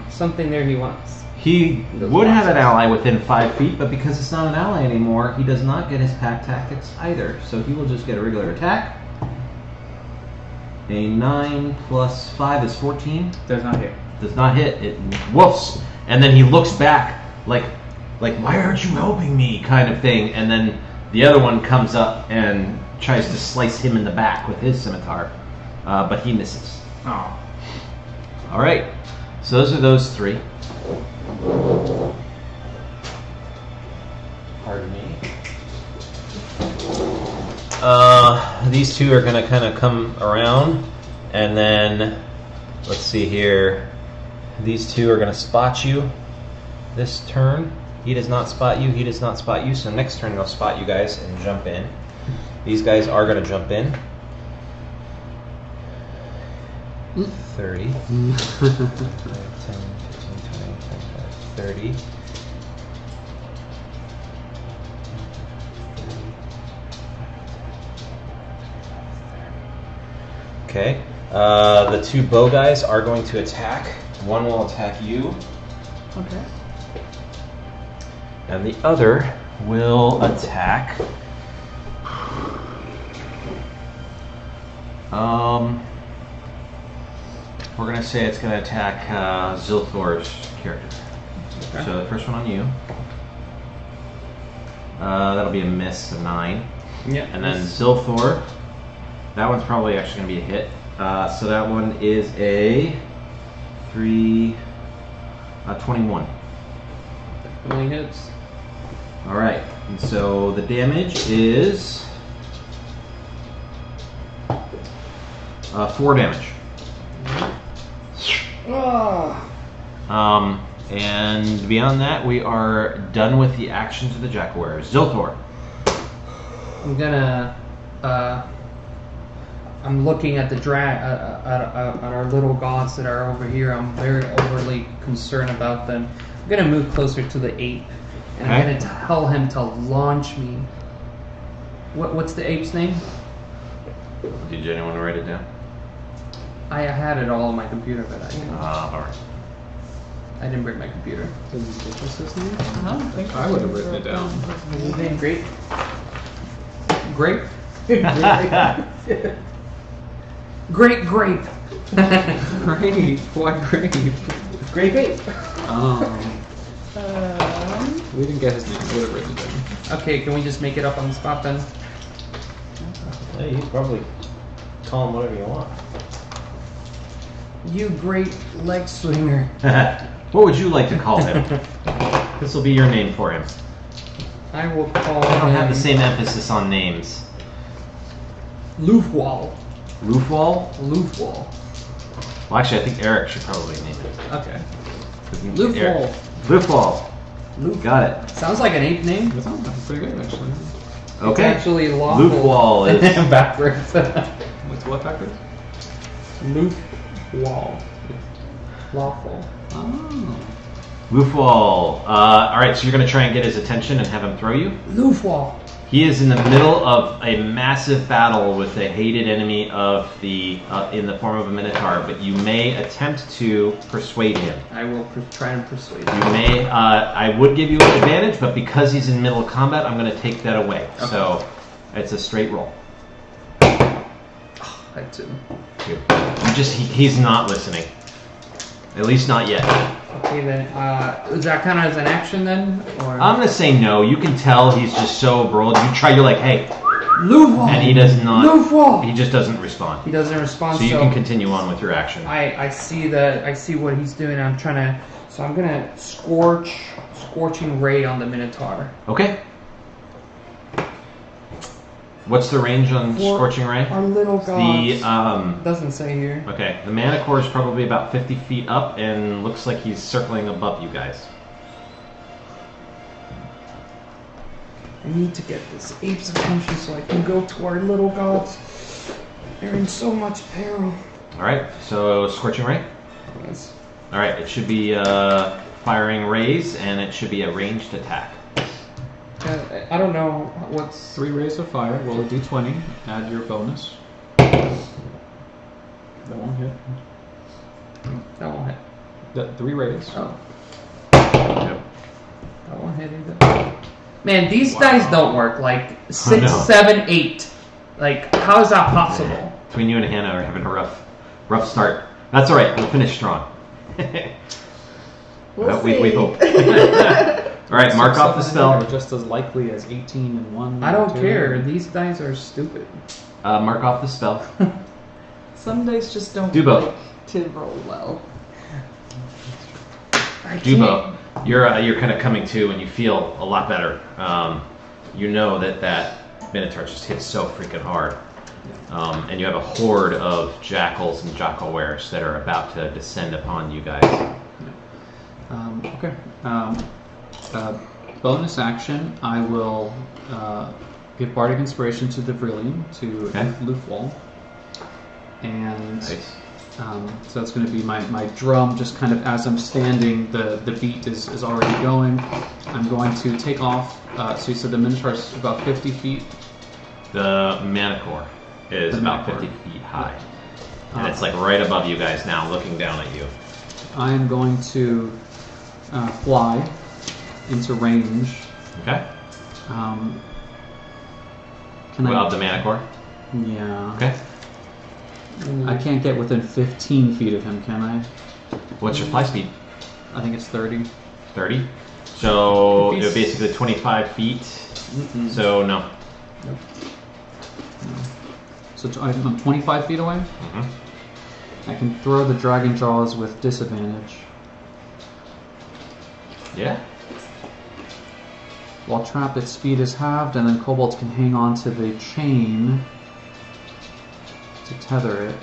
there. Something there he wants. He would have an ally within 5 feet, but because it's not an ally anymore, he does not get his pack tactics either. So he will just get a regular attack. A 9 plus 5 is 14. Does not hit. Does not hit. It woofs. And then he looks back like why aren't you helping me kind of thing. And then the other one comes up and tries to slice him in the back with his scimitar. But he misses. Oh. All right. So those are those 3. Pardon me. These 2 are going to kind of come around, and then let's see here. These 2 are going to spot you this turn. He does not spot you. He does not spot you. So next turn they'll spot you guys and jump in. These guys are going to jump in. 30. 5, 10, 15, 20, 25, 30. Okay. The two bow guys are going to attack. One will attack you, Okay. and the other will attack. We're gonna say it's gonna attack Zilthor's character. Okay. So the first one on you. That'll be a miss of 9. Yeah. And then Zilthor, that one's probably actually going to be a hit. So that one is a 21. Definitely hits. All right, and so the damage is 4 damage. And beyond that, we are done with the actions of the Jackal Wearers. Zilthor. I'm gonna. I'm looking at the at our little gods that are over here. I'm very overly concerned about them. I'm gonna move closer to the ape, and I'm Okay. gonna tell him to launch me. What's the ape's name? Did anyone write it down? I had it all on my computer, but All right. I didn't bring my computer. Does he give us his name? I don't think I would have written it down. Is his name Grape? Grape? Great grape. Great. Why great? Grape ape. We didn't get his name. We would have written it down. Okay, can we just make it up on the spot then? Hey, you probably call him whatever you want. You great leg swinger. What would you like to call him? This will be your name for him. I will call I don't him have the same emphasis on names. Loofwall. Roofwall? Loofwall. Well, actually, I think Eric should probably name it. Okay. Loofwall. Loofwall. Loofwall. Loof. Got it. Sounds like an ape name. That sounds pretty good, actually. Okay. It's actually lawful. Loofwall is backwards. What's what backwards? Loofwall. Lawful. Oh. Loofwall. All right, so you're going to try and get his attention and have him throw you. Loofwall. He is in the middle of a massive battle with a hated enemy of the in the form of a Minotaur, but you may attempt to persuade him. I will try and persuade You you. may. I would give you an advantage, but because he's in middle of combat, I'm going to take that away. Okay. So it's a straight roll. I too. He's not listening. At least not yet. Okay then. Is that kind of as an action then, or? I'm going to say no. You can tell he's just so broad. You try. You're like, hey, Loofwall. and he does not. Loofwall. He just doesn't respond. He doesn't respond. So you can continue on with your action. I see what he's doing. I'm trying to. So I'm gonna scorching ray on the Minotaur. Okay. What's the range on For Scorching Ray? Our little The gods. Doesn't say here. okay, the Minotaur is probably about 50 feet up and looks like he's circling above you guys. I need to get this ape's attention so I can go to our little gods. They're in so much peril. All right, so Scorching Ray. Yes. All right, it should be firing rays and it should be a ranged attack. I don't know what's. 3 rays of fire. Roll a d20. Add your bonus. That won't hit. That won't hit. 3 rays. Oh, Yep. that won't hit either. Man, these dice don't work. Like 6, no. 7, 8. Like, how is that possible? Between you and Hannah are having a rough start. That's all right. We'll finish strong. We'll we see. hope. All right, mark off the spell. Are just as likely as 18 and 1. I don't and 2. care. These dice are stupid. Mark off the spell. Some dice just don't Dubo. like to roll well. Dubo, you're kind of coming to and you feel a lot better. You know that Minotaur just hit so freaking hard. And you have a horde of jackals and jackal wares that are about to descend upon you guys. Okay. bonus action, I will give Bardic Inspiration to the Vrillion, to Okay. Lufwall. And Nice. so that's going to be my drum, just kind of as I'm standing, the beat is already going. I'm going to take off. So you said the Minotaur's about 50 feet? The Minotaur is The about Minotaur. 50 feet high. And it's like right above you guys now, looking down at you. I am going to fly into range. Okay? Can Of the Minotaur? Yeah. Okay. I can't get within 15 feet of him, can I? What's your fly speed? I think it's 30. 30? So, If he's- basically 25 feet. So, no. So I'm 25 feet away. Mhm. I can throw the Dragon Jaws with disadvantage. Yeah. While trapped, its speed is halved, and then kobolds can hang on to the chain to tether it.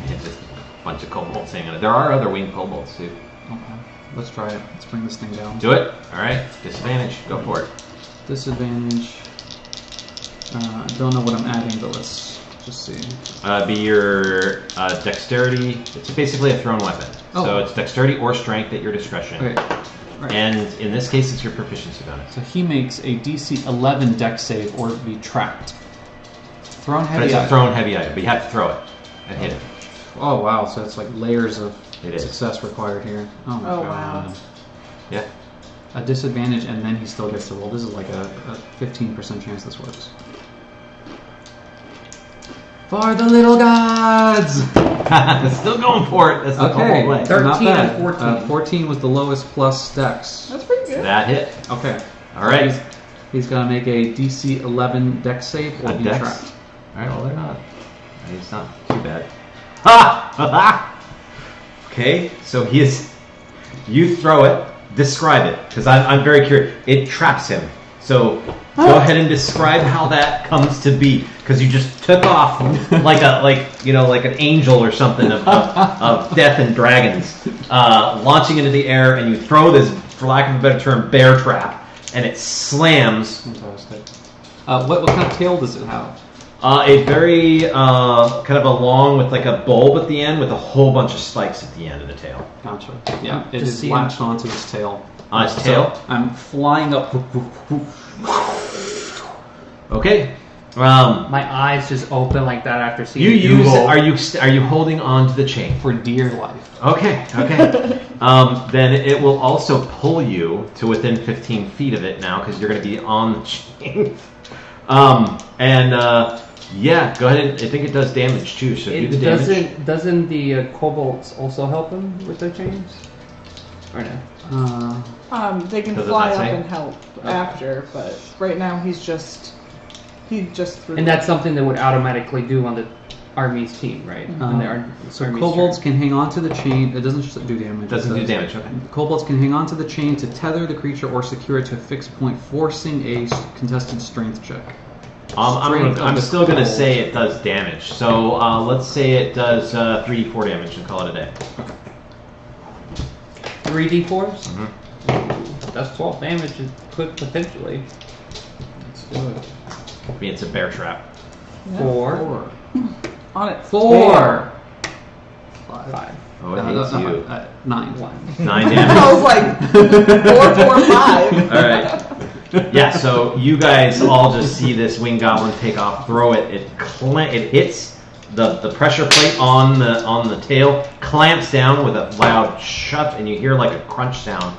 Yeah, just a bunch of kobolds hanging on it. There are other winged kobolds, too. Okay, let's try it. Let's bring this thing down. Do it. Alright. Disadvantage. Go for it. Disadvantage. I don't know what I'm adding, but let's just see. Be your dexterity. It's basically a thrown weapon. Oh. So it's dexterity or strength at your discretion. Okay. Right. And in this case, it's your proficiency bonus. So he makes a DC 11 dex save or be trapped. Thrown But heavy. it's a item. thrown heavy item, but you have to throw it and hit it. Oh wow! So it's like layers of It is. success required here. Oh my Oh, god. wow. Yeah. A disadvantage, and then he still gets to roll. This is like a 15% chance this works. For the little gods! Still going for it. That's the Okay, whole way. 13 not bad. and 14. 14 was the lowest plus dex. That's pretty good. That hit. Okay. All right. He's gonna make a DC 11 dex save or A be dex? trapped. All right. Well, they're not. It's not too bad. Ha! Okay. So he is. You throw it. Describe it, because I'm very curious. It traps him. So go ahead and describe how that comes to be, because you just took off like an angel or something of death and dragons, launching into the air, and you throw this, for lack of a better term, bear trap, and it slams. Fantastic. What kind of tail does it have? A very kind of a long with like a bulb at the end with a whole bunch of spikes at the end of the tail. Gotcha. Yeah, it Just is see latched onto its tail. On its tail? So I'm flying up. Okay. My eyes just open like that after seeing You use Google. are you holding on to the chain? For dear life. Okay. Then it will also pull you to within 15 feet of it now because you're going to be on the chain. Yeah, go ahead. I think it does damage too. So do the damage. Doesn't the kobolds also help him with their chains? Or no? They can Does it fly not up say? and help after, but right now he just threw. And that's something that would automatically do on the army's team, right? On the So army's kobolds turn. can hang on to the chain. It doesn't just do damage. Doesn't it do says. damage. Okay. Kobolds can hang on to the chain to tether the creature or secure it to a fixed point, forcing a contested strength check. I'm still going to say it does damage. So let's say it does 3d4 damage and call it a day. 3d4s? Mm-hmm. That's 12 damage, could potentially. Let's do it. I mean, it's a bear trap. Yeah. 4. On its 4. 5. Oh, it hates you. 9. 1. 9 damage. I was like 4, 4, 5. All right. Yeah, so you guys all just see this winged goblin take off, throw it. It hits the pressure plate on the tail, clamps down with a loud shut, and you hear like a crunch sound,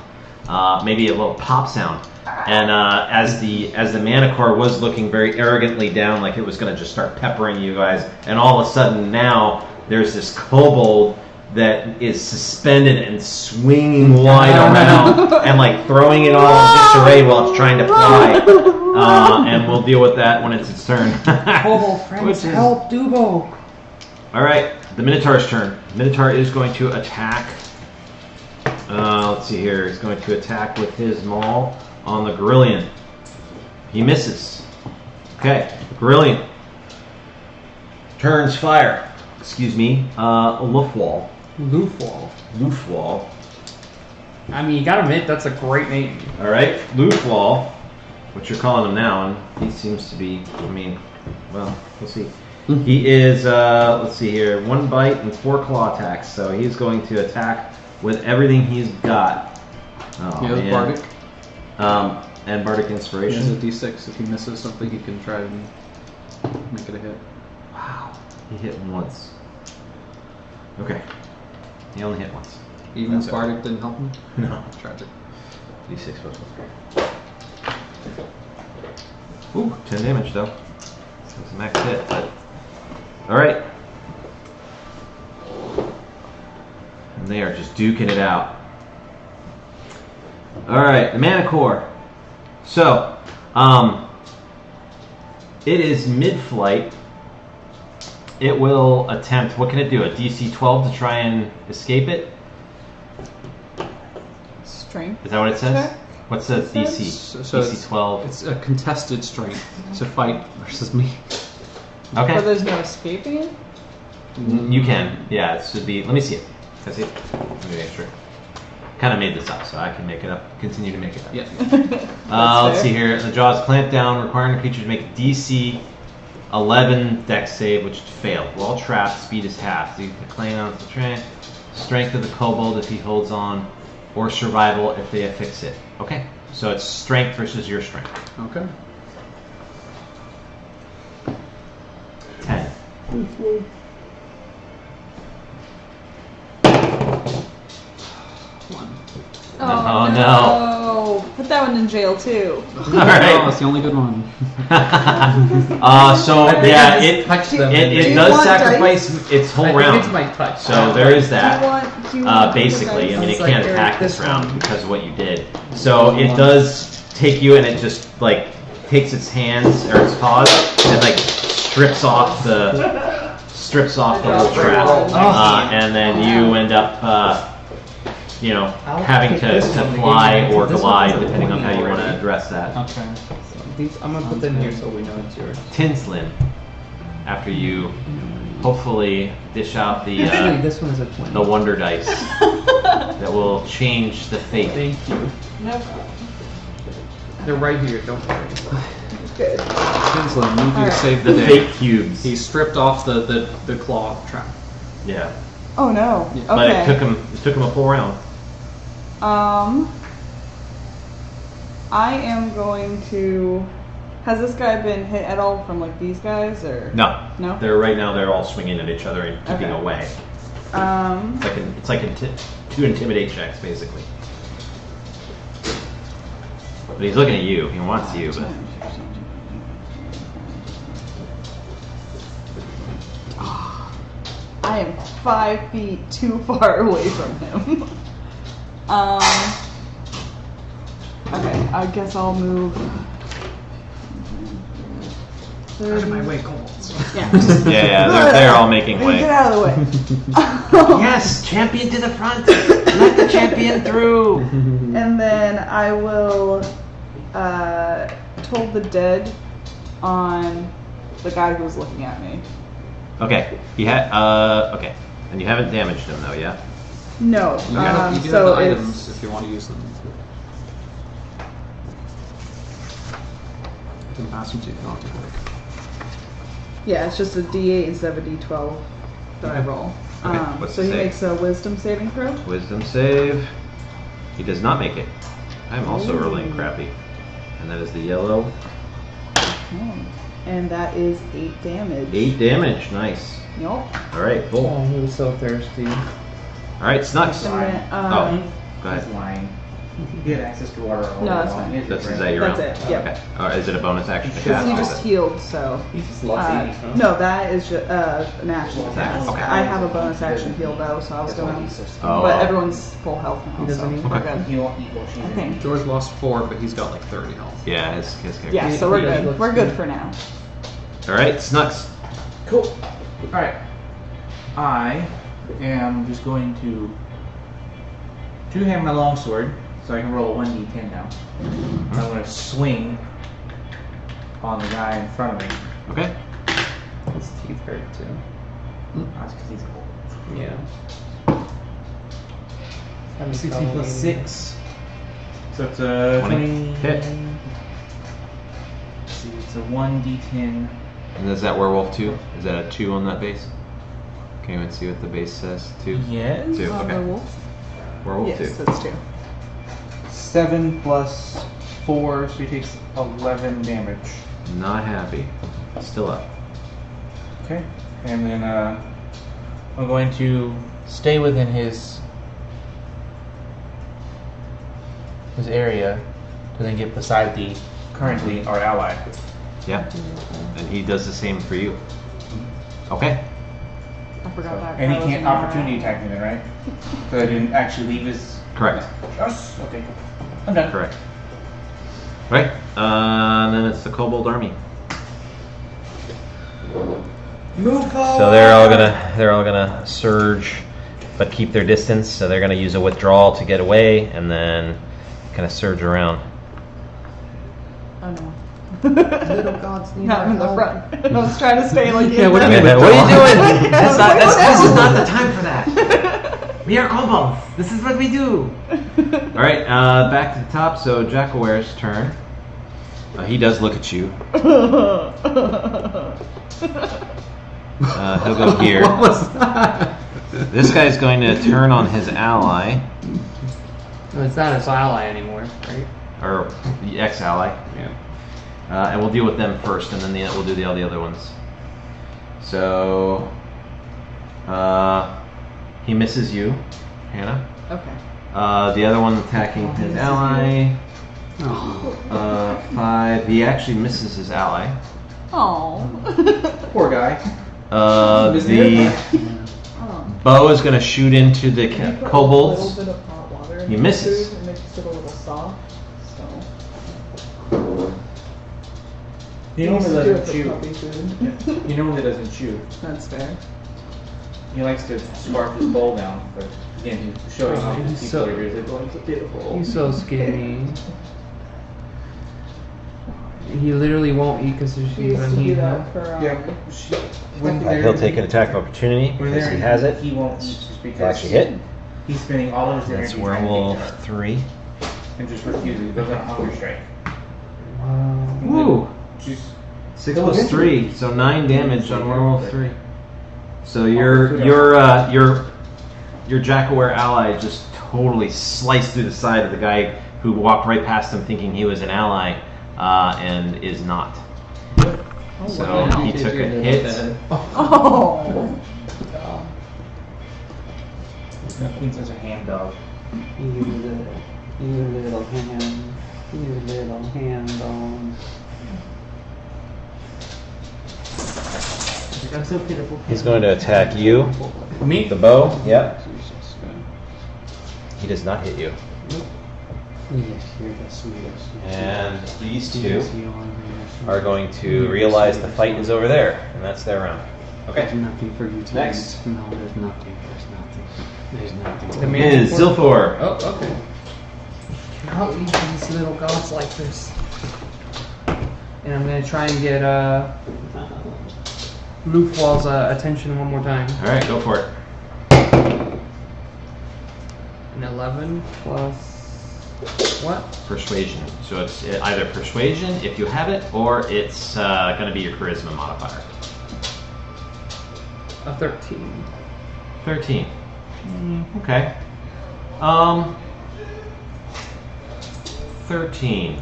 maybe a little pop sound. And as the Minotaur was looking very arrogantly down, like it was going to just start peppering you guys, and all of a sudden now there's this kobold that is suspended and swinging wide around and like throwing it all in disarray while it's trying to fly. And we'll deal with that when it's its turn. Kobold friends, help Dubo! All right, the Minotaur's turn. Minotaur is going to attack. Let's see here. He's going to attack with his maul on the Gorillion. He misses. Okay, Gorillion turns fire. Excuse me. Lufwall. Loofwall. Lufwall. I mean, you gotta admit, that's a great name. All right, Loofwall, what you're calling him now, and he seems to be. I mean, well, we'll see. He is. Let's see here. 1 bite and 4 claw attacks. So he's going to attack with everything he's got. Oh, He has man. Bardic. And Bardic He has a Inspiration. D6. If he misses something, he can try and make it a hit. Wow, he hit once. Okay, he only hit once. Even That's if Bardic didn't help him? No. Tragic. D6 plus 1. Ooh, 10 damage though. So it's a max hit, but. Alright. And they are just duking it out. Alright, the Minotaur. So, it is mid-flight. It will attempt, what can it do? A DC 12 to try and escape it? Strength. Is that what it says? Check. What says It DC? says- So DC 12. It's a contested strength to fight versus me. But Okay. there's no escaping it? You can. Yeah, it should be. Let me see it. Can I see it? Let me make sure. Kind of made this up, so I can make it up. Continue to make it up. Yeah. Let's see here. The jaws clamp down, requiring the creature to make a DC 11 Dex save, which failed. While trapped, speed is half. So you can claim out the strength of the kobold if he holds on, or survival if they affix it. Okay. So it's strength versus your strength. Okay. 10. One. Oh, no. Put that one in jail too. All Oh, right. that's the only good one. So yeah, it touch them. it Do you does want sacrifice its whole I think round. it's my touch. So there is that. Do you want Basically, I mean, it Sounds can't like attack this this round one. because of what you did. So it does take you, and it just like takes its hands or its paws and like strips off the whole trap, and then you end up, having to fly or glide depending on how you want to address that. Okay. So these, I'm gonna put them here so we know it's yours. Tinslin, after you hopefully dish out the Actually, this one is a 20. the wonder dice that will change the fate. Thank you. No problem. They're right here. Don't worry. Good. Kinsler, need you to Alright. save the The day. fate cubes. He stripped off the claw trap. Yeah, Oh no. Yeah. Okay. but it took him a full round. I am going to. Has this guy been hit at all from like these guys or? No, No? they're all swinging at each other and keeping Okay. away. Um. It's like two intimidate checks basically. But he's looking at you. He wants you, but I am 5 feet too far away from him. Okay, I guess I'll move. Out of my way, kobolds. Yeah. yeah, they're all making way. Get out of the way. Yes, champion to the front. Let the champion through. And then I will toll the dead on the guy who was looking at me. Okay, okay, and you haven't damaged him though, yeah? No. You do have So the it's items if you want to use them. You can pass them to you if you want to. yeah, it's just a D8 instead of a D12 that I roll. Okay, what's So the he save? makes a Wisdom saving throw. Wisdom save. He does not make it. I'm also Ooh. rolling crappy. And that is the yellow. And that is 8 damage. 8 damage, nice. Yup. Alright, cool. Oh, he was so thirsty. Alright, Snux. And then, Oh, go He's ahead. lying. You had access to water all No, that's along. fine. Is that your round? That's it, yep. Okay. Is it a bonus action to Because cast? he or is just it- healed, so. He just loves eating, huh? No, that is just an action Attack, attack. okay. I have a bonus action heal though, so I was That's why going. he's so Oh. But everyone's full health now, He doesn't so eat? we're Okay. good. He won't eat while she's I in. think. George lost 4, but he's got like 30 health. Yeah, his character. Yeah, so we're He good. looks We're good good. for now. Alright, Snux. Cool. Alright. I am just going to two-hand my longsword, so I can roll a 1d10 now. And I'm going to swing on the guy in front of me. Okay. His teeth hurt too. That's because he's cold. Yeah. 16 plus 6. So it's a 20. Hit. Let's see, it's a 1d10. And is that werewolf 2? Is that a 2 on that base? Can anyone see what the base says? 2? Yes. 2, okay. Werewolf? Werewolf Yes, 2. that's 2. 7 plus 4, so he takes 11 damage. Not happy. Still up. Okay. And then I'm going to stay within his area to then get beside the currently our ally. Yeah. And he does the same for you. Okay. I forgot that. And he guy was can't in our- opportunity attack me then, right? So I didn't actually leave his. Correct. Yes. Okay. I'm done. Correct. Right. And then it's the Kobold army. Move forward. So they're all gonna surge, but keep their distance. So they're gonna use a withdrawal to get away, and then kind of surge around. Oh no. Little gods need Not our in the help. front. I was trying to stay like Yeah, in what do you the- mean? What are you doing? Yeah, This is not the time for that. We are kobolds. This is what we do. All right, back to the top. So Jackaware's turn. He does look at you. He'll go here. What was that? This guy's going to turn on his ally, No, it's not his ally anymore, right? or the ex-ally. Yeah. And we'll deal with them first, and then we'll do all the other ones. So, he misses you, Hannah. Okay. The other one attacking his ally. Oh. 5. He actually misses his ally. Oh. Poor guy. The Oh. bow is going to shoot into the Can you put kobolds. a little bit of hot water in He the misses. food and makes it a little soft. So. He normally used to do doesn't it chew. for puppy food. He normally doesn't chew. That's fair. He likes to scarf his bowl down, but again, he's showing off his He's so- people here. He's like, "Oh, it's beautiful." He's so skinny. He literally won't eat because We she's used on to do heat. that for Yeah. When He'll take an attack of opportunity When because they're he in has heat, it. He won't eat just because Actually hit. he's spending all of his That's energy trying to werewolf get 3. her and just refuses. He goes on a hunger strike. Wow. Woo! She's 6 plus 3, so 9 damage on werewolf 3. So your Jackaware ally just totally sliced through the side of the guy who walked right past him thinking he was an ally, and is not. So wow. he took a hit. Oh. Nothing such a hand dog. You little hand. You little hand on. I'm so pitiful. He's going to attack you. Me? The bow. Yep. He does not hit you. Yes, you're the sweetest. And these two are going to realize the fight is over there, and that's their round. There's Okay. nothing for you to Next. do. No, there's nothing. There's nothing. The Is Zilfor. Oh, okay. I'll eat these little gods like this. And I'm gonna try and get Lufwal's attention one more time. All right, go for it. An 11 plus what? Persuasion. So it's either persuasion if you have it, or it's going to be your charisma modifier. A 13. 13. Okay. 13.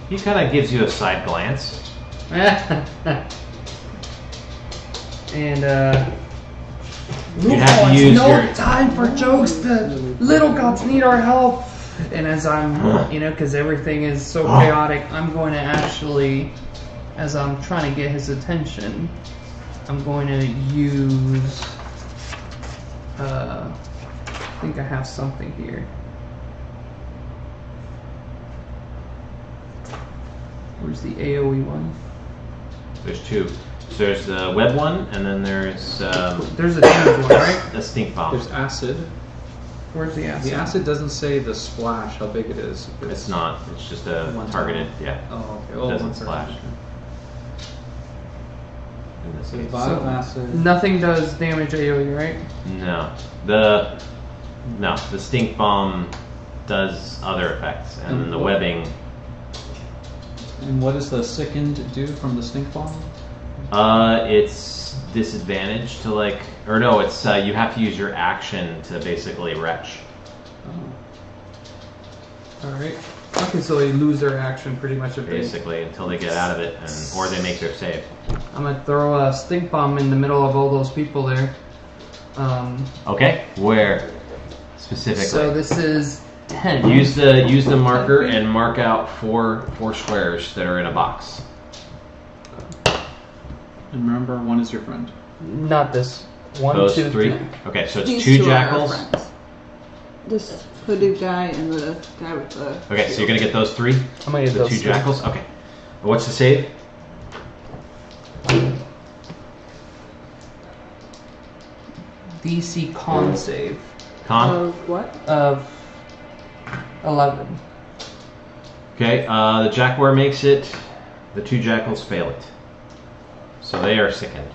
He kind of gives you a side glance. And You have to use no your. time for jokes. The little gods need our help. And as I'm, because everything is so chaotic, I'm going to actually, as I'm trying to get his attention, I'm going to use. I think I have something here. Where's the AOE one? There's 2. So there's the web one, and then there's There's a damage one, right? the stink bomb. There's acid. Where's the acid? The acid doesn't say the splash, how big it is. It's not. It's just a One targeted. time. Yeah. Oh, okay. It doesn't one turn. splash. In this So case. vial acid. Nothing does damage AOE, right? No. The No, the stink bomb does other effects, and the webbing. And what does the sickened do from the stink bomb? It's disadvantage to or no, it's you have to use your action to basically retch. All right. Okay, so they lose their action pretty much if Basically, until they get out of it, or they make their save. I'm gonna throw a stink bomb in the middle of all those people there. Okay, where specifically? So this is 10. Use the marker and mark out four squares that are in a box. And remember, one is your friend. Not this. One, Those two, three. three. Okay, so it's These two two are our jackals. friends. This hooded guy and the guy with the. Okay, so you're gonna get those three. I'm gonna get The those two three. jackals. Okay. What's the save? DC con save Con. Of what? of 11. Okay. The jaguar makes it. The two jackals fail it. So they are sickened,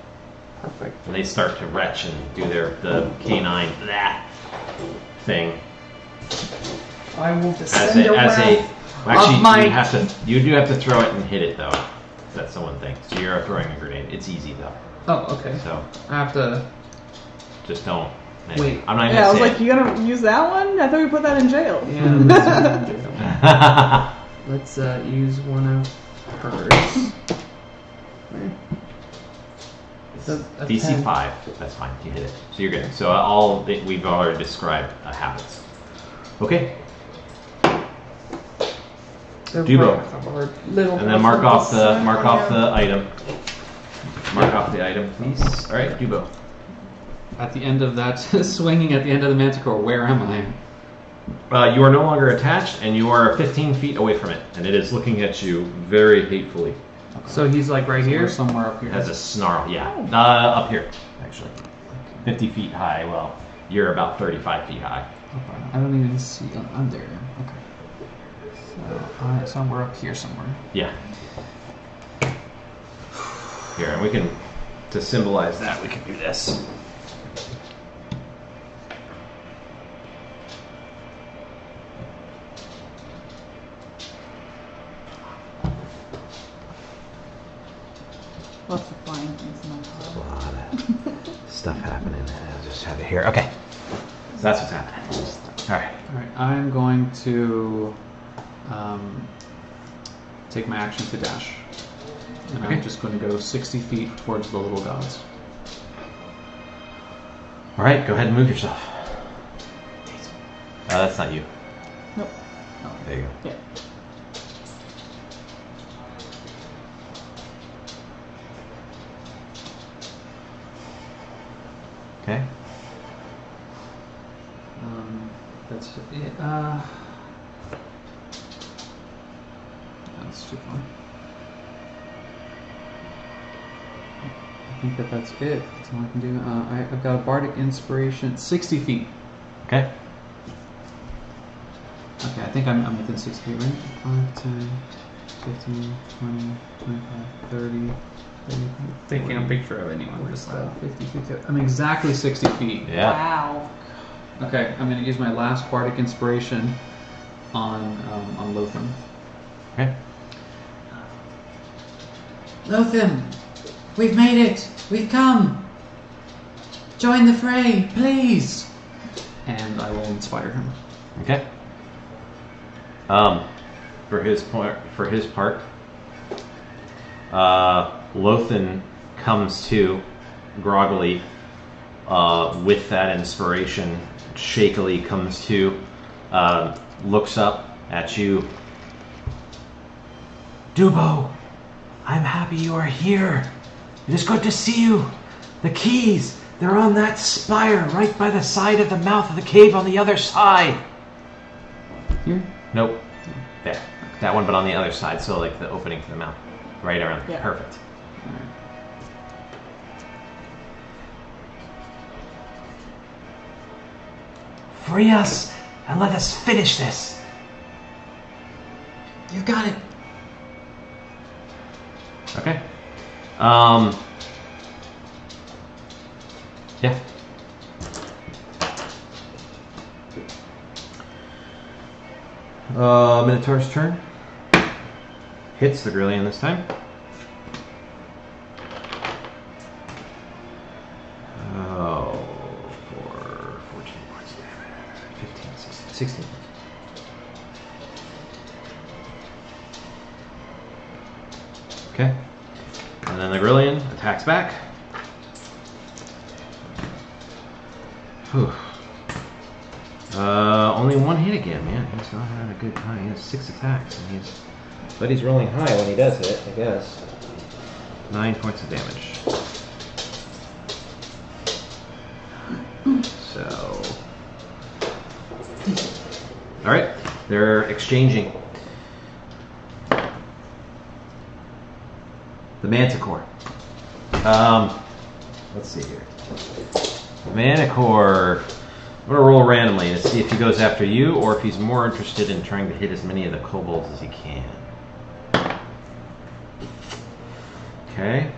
Perfect. and they start to retch and do the canine thing. I will As descend a of actually my- you do have to throw it and hit it though. That's the one thing. So you're throwing a grenade. It's easy though. Oh, okay. So I have to. just don't. Wait. I'm not even Yeah, I was gonna like, you gonna use that one? I thought we put that in jail. Yeah. Let's use one of hers. It's a DC 10. 5. That's fine. You hit it. So you're good. So we've already described habits. Okay. The Dubo. rest of our little And then mark off the Sun mark on off your- the item. Mark off the item, please. All right, Dubo. At the end of that, swinging at the end of the manticore, where am I? You are no longer attached, and you are 15 feet away from it, and it is looking at you very hatefully. So he's like right We're here. somewhere up here. It has a snarl. Yeah, up here, actually. 50 feet high. Well, you're about 35 feet high. Okay. I don't even see. I'm there. Okay. So we're up here somewhere. Yeah. Here, and we can, to symbolize that, we can do this. Lots of flying things in my A car. lot of stuff happening. I'll just have it here. Okay. So that's what's happening. All right. All right. I'm going to take my action to dash, and Okay. I'm just going to go 60 feet towards the little gods. All right. Go ahead and move yourself. That's not you. Nope. Oh, there you go. Yeah. Okay. That's it. That's too far. I think that's it. That's all I can do. I've got a bardic inspiration, 60 feet. Okay. Okay, I think I'm within 60 feet, right? 5, 10, 15, 20, 25, 30, 35, Taking a 40, picture of anyone. 45, 50, 50. I'm exactly 60 feet. Yeah. Wow. Okay, I'm going to use my last bardic inspiration on Lotham. Okay. Lotham, we've made it. We've come. Join the fray, please. And I will inspire him. Okay. For his part, Lothan comes to groggily with that inspiration, shakily comes to, looks up at you. Dubo, I'm happy you are here. It is good to see you. The keys, they're on that spire right by the side of the mouth of the cave on the other side. Here? Nope. There. That one, but on the other side, so like the opening to the mouth. Right around. Yeah. Perfect. Free us and let us finish this. You got it. Okay. Yeah. Minotaur's turn. Hits the Grillion this time. Oh, for 14 points of damage. 15, 16. Okay. And then the Grillion attacks back. Whew. Only one hit again, man. He's not having a good time. He has 6 attacks, and he's rolling high when he does hit, I guess. 9 points of damage. So, all right, they're exchanging. The Manticore. Let's see here. Manticore. I'm going to roll randomly to see if he goes after you or if he's more interested in trying to hit as many of the kobolds as he can. Okay.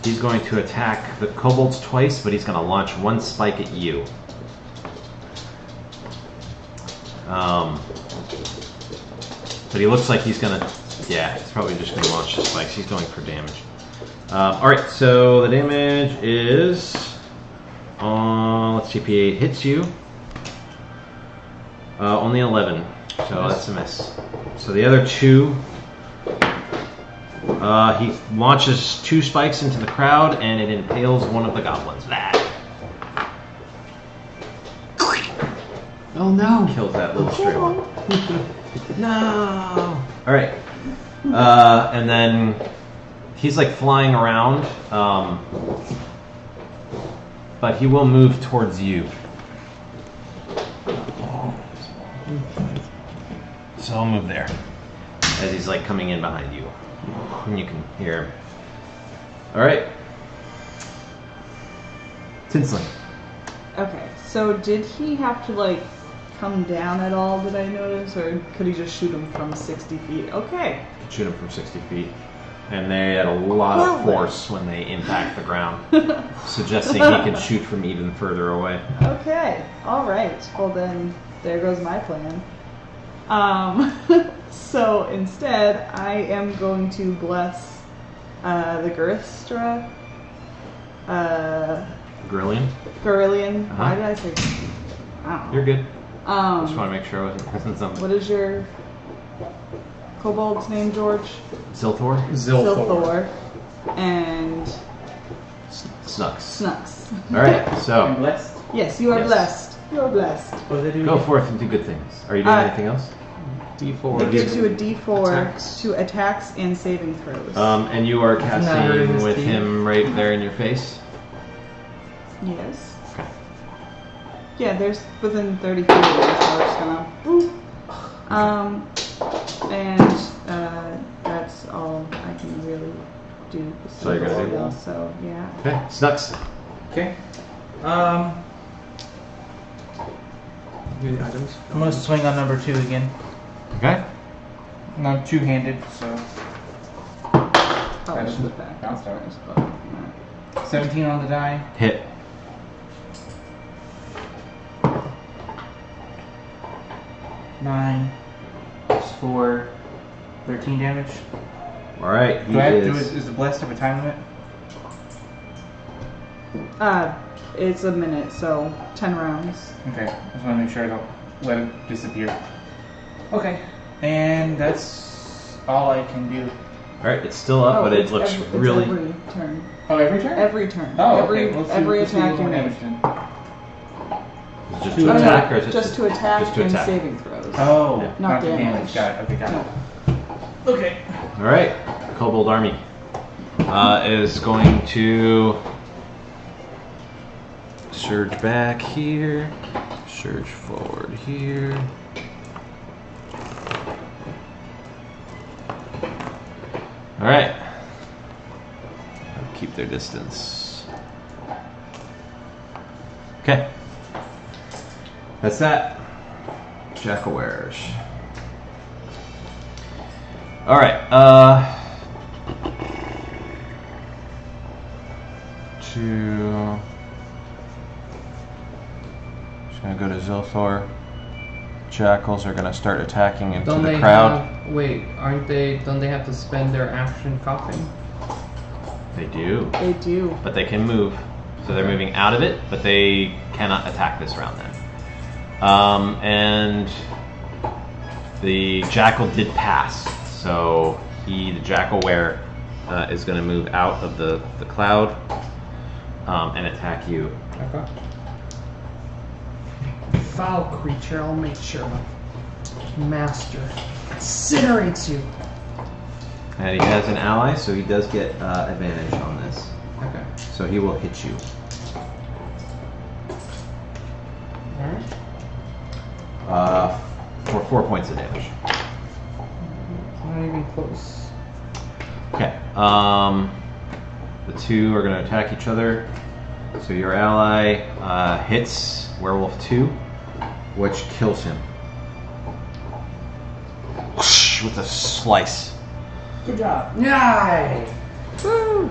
He's going to attack the kobolds twice, but he's going to launch one spike at you. But he looks like he's going to... Yeah, he's probably just going to launch the spikes. He's going for damage. Alright, so the damage is... let's see if he hits you. Only 11. So that's a miss. So the other 2... he launches 2 spikes into the crowd, and it impales one of the goblins. Oh no! Kills that little stray one. No! Alright. And then he's like flying around, but he will move towards you. So I'll move there as he's like coming in behind you. And you can hear him. Alright. Tinsling. Okay, so did he have to like come down at all, did I notice, or could he just shoot him from 60 feet? Okay. Shoot him from 60 feet. And they had a lot of force when they impact the ground, suggesting he can shoot from even further away. Okay, alright. Well then, there goes my plan. So instead, I am going to bless the Girthstra. Grillion? Grillion. Uh-huh. Why did I say? I don't know. You're good. Just want to make sure I wasn't missing something. What is your kobold's name, George? Zilthor? Zilthor. And Snux. Snux. Alright, I'm so blessed. Yes, you are Yes. blessed. You are blessed. What do they do? go forth and do good things. Are you doing anything else? D4. It gives you a D4 Attacks. to attacks and saving throws. And you are Isn't that really casting with risky? him right there in your face? Yes. Okay. Yeah, there's within 30 feet of me, so it's gonna boop. That's all I can really do. So you're gonna do that? So yeah. Okay, Snux. Okay. Good items. I'm gonna swing on number 2 again. Okay. And I'm two-handed, so Probably should back. bounced out. But, 17 on the die. Hit. Nine. Plus 4. 13 damage. Alright, he Do I have to do is... it? Is the blessed have a time limit? it's a minute, so 10 rounds. Okay. I just want to make sure I don't let it disappear. Okay. And that's all I can do. Alright, it's still up, but it it's looks it's really... every turn. Oh, every turn? Every turn. Oh, every okay. Let's every do attack you more make. damage then. Just To to Oh, no, attack, or is it just to attack just to and attack. saving throws. Oh, Yeah. Not the damage. Got it. Okay, got No. it. Okay. Alright, Kobold Army is going to surge back here, surge forward here. Alright. Keep their distance. Okay. That's that. Jack-o'-wares. Alright, to gonna go to Zilthor. Jackals are gonna start attacking into Don't the they crowd. aren't they? Don't they have to spend their action coughing? They do, They do. but they can move. So they're moving out of it, but they cannot attack this round then. And the jackal did pass, so the jackal were is going to move out of the cloud and attack you. Okay. Foul creature, I'll make sure my master incinerates you. And he has an ally, so he does get advantage on this. Okay. So he will hit you. Alright. For 4 points of damage. Not even close. Okay. The two are going to attack each other. So your ally hits Werewolf 2, which kills him. Whoosh, with a slice. Good job. Yay! Woo!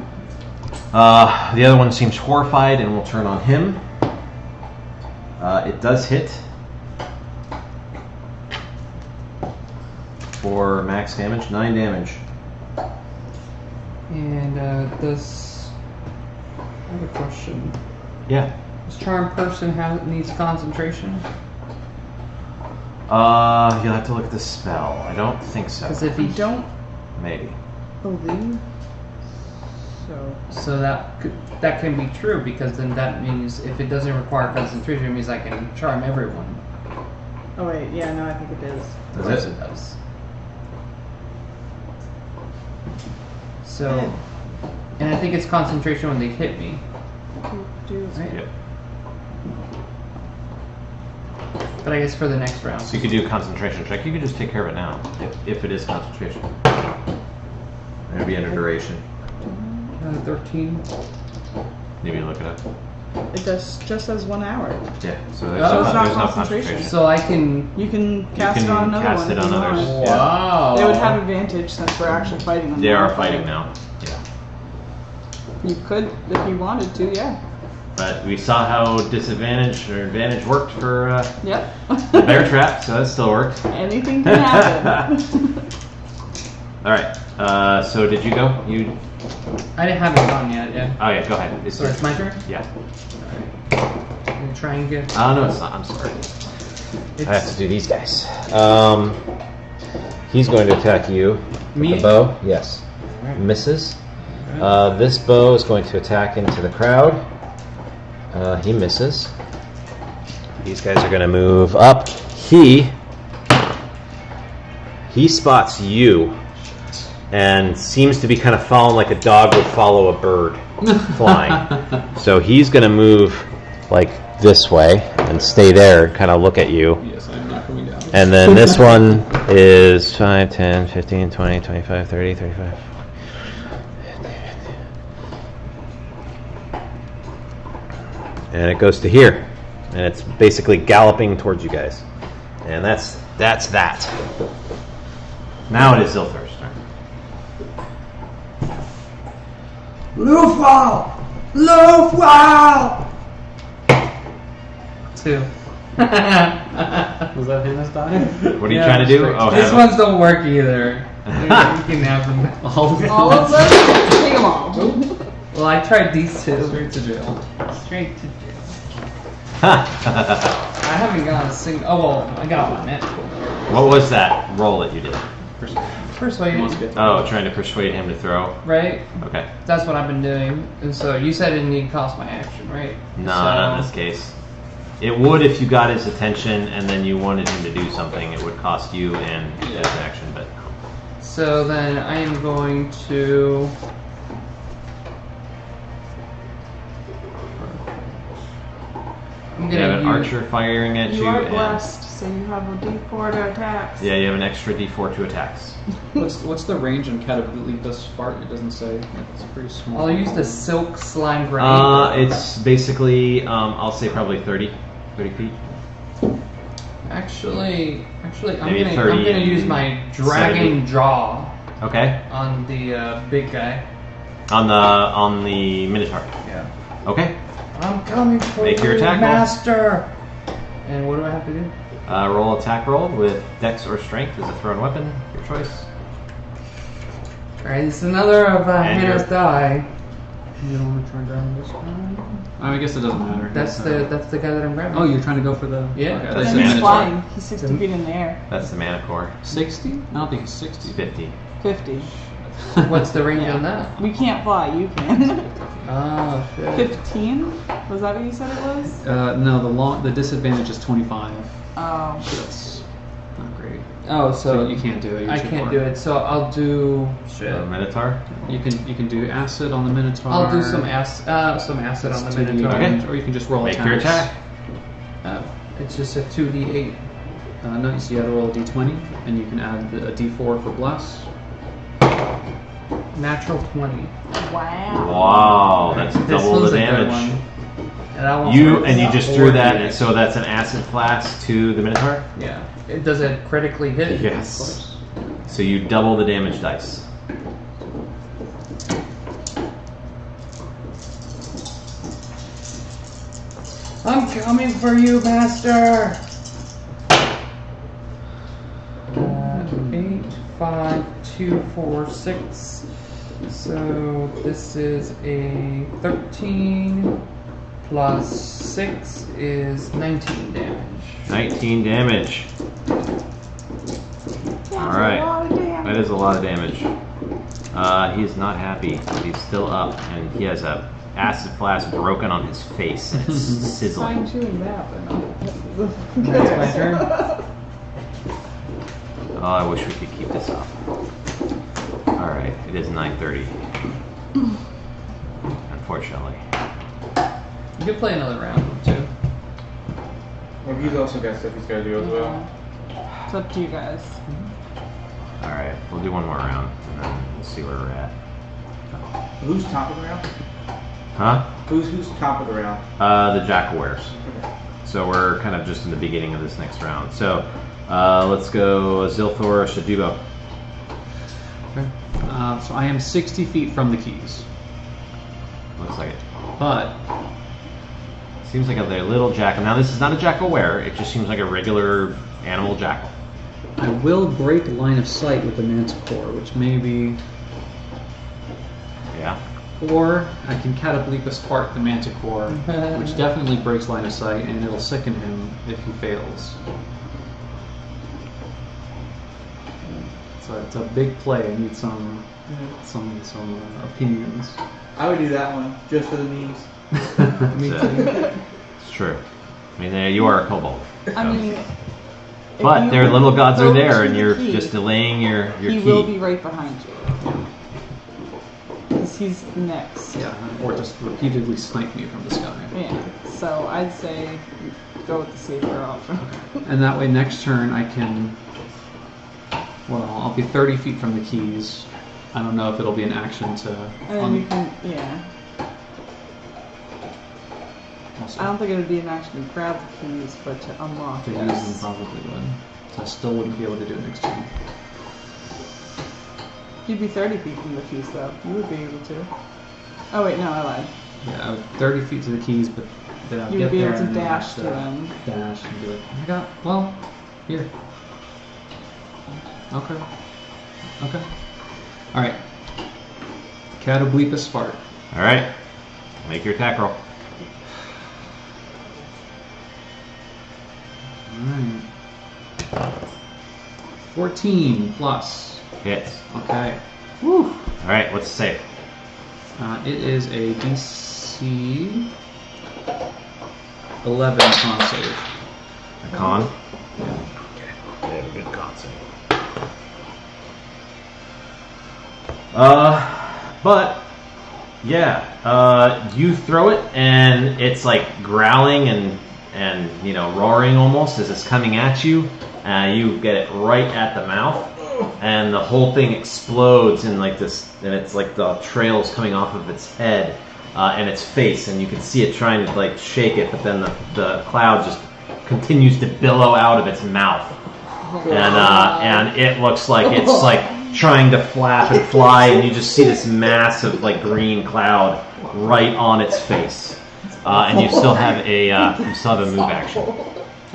The other one seems horrified and will turn on him. It does hit for max damage, 9 damage. And does I have a question. Yeah. Does charm person needs concentration? You'll have to look at the spell. I don't think so. Because if I he don't Maybe. believe so. that can be true, because then that means if it doesn't require concentration, it means I can charm everyone. Oh wait, yeah, no, I think it is. Of course it does. So, and I think it's concentration when they hit me. Right? Yep. But I guess for the next round. So you could do a concentration check. You could just take care of it now, if it is concentration. It'll be under duration. 13. Maybe look it up. It does just as 1 hour. Yeah. So Oh, there's, it's no, not there's no concentration. concentration. So I can. You can cast can it on another cast one it if on you others. want. Yeah. Wow. They would have advantage since we're actually fighting them. They now, are but fighting now. Yeah. You could, if you wanted to, yeah. But we saw how disadvantage or advantage worked for Yep. the bear trap, so that still worked. Anything can happen. All right. So did you go? You? I haven't gone yet. Yeah. Oh yeah. Go ahead. So it's my turn. Yeah. I'm gonna try and get. Oh no, it's not. I'm sorry. It's, I have to do these guys. He's going to attack you with Me? the bow. Yes. Alright. Misses. This bow is going to attack into the crowd. He misses. These guys are going to move up. He spots you and seems to be kind of following like a dog would follow a bird flying. So he's going to move like this way and stay there and kind of look at you. Yes, I'm not coming down. And then this one is 5, 10, 15, 20, 25, 30, 35. And it goes to here. And it's basically galloping towards you guys. And that's that. Now it is Zilthor's turn. Lufal! Lufal! 2. Was that him this time? What are you trying to do? straight Oh, This have ones don't work either. You can have them. All All of them? Take them all. Well, I tried these two. straight to jail. Straight to jail. Ha! I haven't got a single. Oh well, I got one. What was that roll that you did? Persuade. Must get Oh, trying to persuade him to throw. Right? Okay. That's what I've been doing. And so you said it didn't need to cost my action, right? No, not in this case. It would if you got his attention and then you wanted him to do something. It would cost you and his action, but no. So then I am going to. I'm You have gonna an archer firing at you. You are and blessed, so you have a D4 to attacks. yeah, you have an extra D4 to attacks. What's the range on Catapultus Fart? It doesn't say. It's pretty small. I'll use the silk slime grenade. It's basically, I'll say probably 30 feet. Actually, I'm Maybe gonna 30, use my dragon 70. jaw Okay. on the big guy. On the Minotaur. Yeah. Okay. I'm coming for Make your you, attack roll. master. And what do I have to do? Roll attack roll with Dex or Strength as a thrown weapon. Your choice. Alright, it's another of And Hannah's your- die. You don't want to try and grab this one? I guess it doesn't matter. That's the guy that I'm grabbing. Oh, you're trying to go for the. Yeah. Okay, That's that's And the he's Minotaur. flying. He's 60 feet in the air. That's the Minotaur. 60? I don't think it's 60. It's 50. 50. What's the range on that? We can't fly. You can. Oh shit. 15? Was that what you said it was? No, the disadvantage is 25. Oh. So that's not great. Oh, So so you can't do it. I can't do it. So I'll do Minotaur. You can do acid on the Minotaur. I'll do some acid on the 2d8, Minotaur. Okay. or you can just roll Make your attacks. attack. It's just a 2d8. No, so you have to roll a d20, and you can add a d4 for bless. Natural 20. Wow. Wow, that's This double was the a good damage. one. And I won't You break and you this just up. threw that, and so that's an acid flask to the Minotaur. Yeah. Does it critically hit? Yes. Of course. So you double the damage dice. I'm coming for you, master! 8, 5, 2, 4, 6. So this is a 13 plus 6 is 19 damage. 19 damage. All right, that is a lot of damage. He's not happy. He's still up, and he has a acid flask broken on his face. And it's sizzling. Fine chewing that, but no. That's my turn. Oh, I wish we could keep this up. All right, it is 9:30. Unfortunately. You can play another round too. Well, he's also got stuff he's got to do as well. It's up to you guys. All right, we'll do one more round, and then we'll see where we're at. Who's top of the round? Huh? Who's top of the round? The Jackalwares. So we're kind of just in the beginning of this next round. So let's go Zilthor Shadubo. Okay. So I am 60 feet from the keys, Looks like it. but Seems like a little jackal. Now this is not a jackalware. It just seems like a regular animal jackal. I will break line of sight with the Minotaur, which may be, Yeah. or I can Cataplepa Spark the Manticore, which definitely breaks line of sight, and it'll sicken him if he fails. So it's a big play. I need some opinions. I would do that one just for the memes. Me So, too. it's true. I mean, there you are a kobold. I So- mean, but their little gods are there, and you're key, just delaying your he key. will be right behind you. Because he's next. Yeah, or just repeatedly snipe me from the sky. Yeah. So I'd say go with the safer option. And that way, next turn I can. Well, I'll be 30 feet from the keys. I don't know if it'll be an action to. And then you can, yeah. I don't think it would be an action to grab the keys, but to unlock To it. use them probably would. So I still wouldn't be able to do it next turn. You'd be 30 feet from the keys, though. You would be able to. Oh wait, no, I lied. Yeah, I would 30 feet to the keys, but then I'll You get would be there able to and then dash have to them. Dash and be like, oh my god, well, here. Okay. Okay. Alright. Cataplepa Spark. All right. Make your attack roll. Alright. 14 plus. Hits. Okay. All right. What's the save? It is a DC 11 con save. A con. Yeah. They have a good con save. But yeah, you throw it and it's like growling and you know roaring almost as it's coming at you. You get it right at the mouth, and the whole thing explodes in like this, and it's like the trails coming off of its head and its face, and you can see it trying to like shake it, but then the cloud just continues to billow out of its mouth, and it looks like it's like trying to flap and fly, and you just see this massive like green cloud right on its face, and you still have a move action.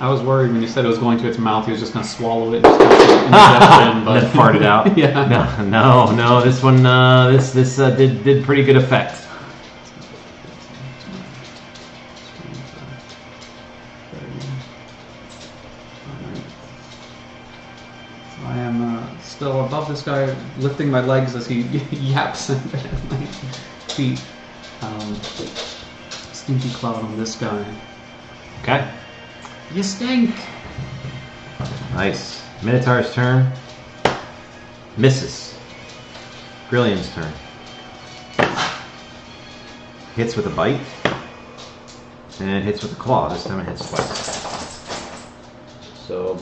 I was worried when you said it was going to its mouth. He was just going to swallow it. And just ingestion, and then fart it out. Yeah. No. This one, this did pretty good effect. I am still above this guy, lifting my legs as he yaps at my feet. Stinky cloud on this guy. Okay. You stink! Nice. Minotaur's turn. Misses. Brilliant's turn. Hits with a bite. And hits with a claw. This time it hits twice. So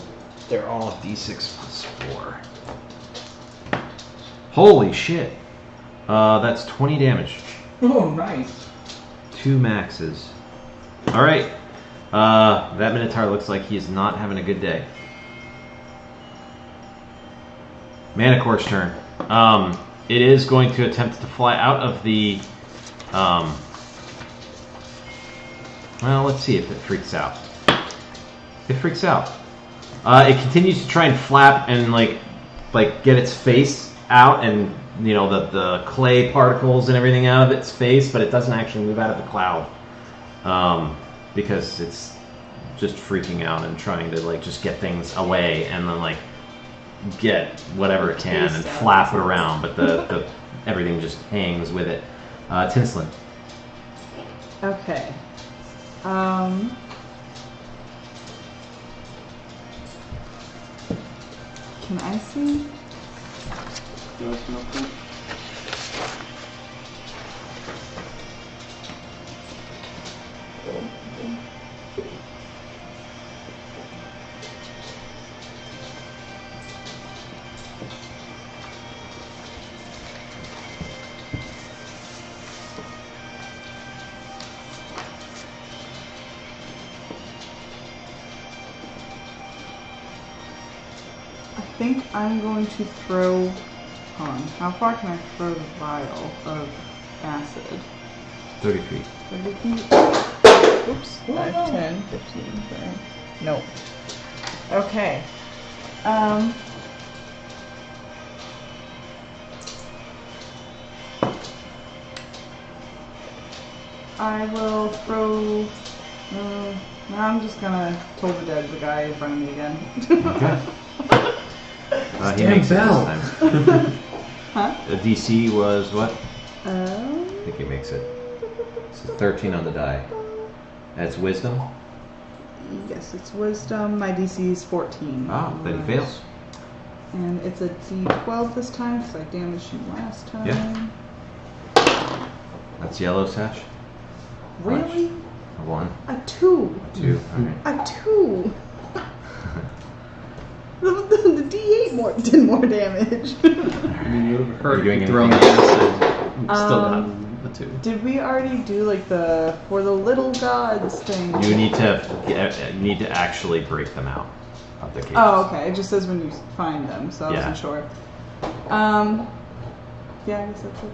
they're all d6 plus 4. Holy shit. That's 20 damage. Oh, nice. 2 maxes. Alright. That Minotaur looks like he is not having a good day. Minotaur's turn. It is going to attempt to fly out of the... well, let's see if it freaks out. It freaks out. It continues to try and flap and like get its face out and the clay particles and everything out of its face, but it doesn't actually move out of the cloud because it's just freaking out and trying to just get things away and then get whatever it can and flap it around, but the everything just hangs with it. Tinslin. Okay. Can I see? I think I'm going to throw... Hold on. How far can I throw the vial of acid? 30 feet. 30 feet? Oops. 5, 10, 15, 20. Nope. Okay. I will throw... I'm just gonna toll the dead the guy in front of me again. Okay. He Damn makes bell. it this time. Huh? The DC was what? I think he makes it. It's a 13 on the die. That's wisdom. Yes, it's wisdom. My DC is 14. Oh, then he fails. And it's a D12 this time because I damaged him last time. Yeah. That's yellow, Sash. Really? A 1. A 2. 2. Alright. A 2. The D8 did more damage. I mean, you would have heard Are you doing you throwing anything acid. Still got the 2. Did we already do for the little gods thing? You need to actually break them out of the cages. Oh, okay. It just says when you find them, so I wasn't sure. Yeah, I guess that's it.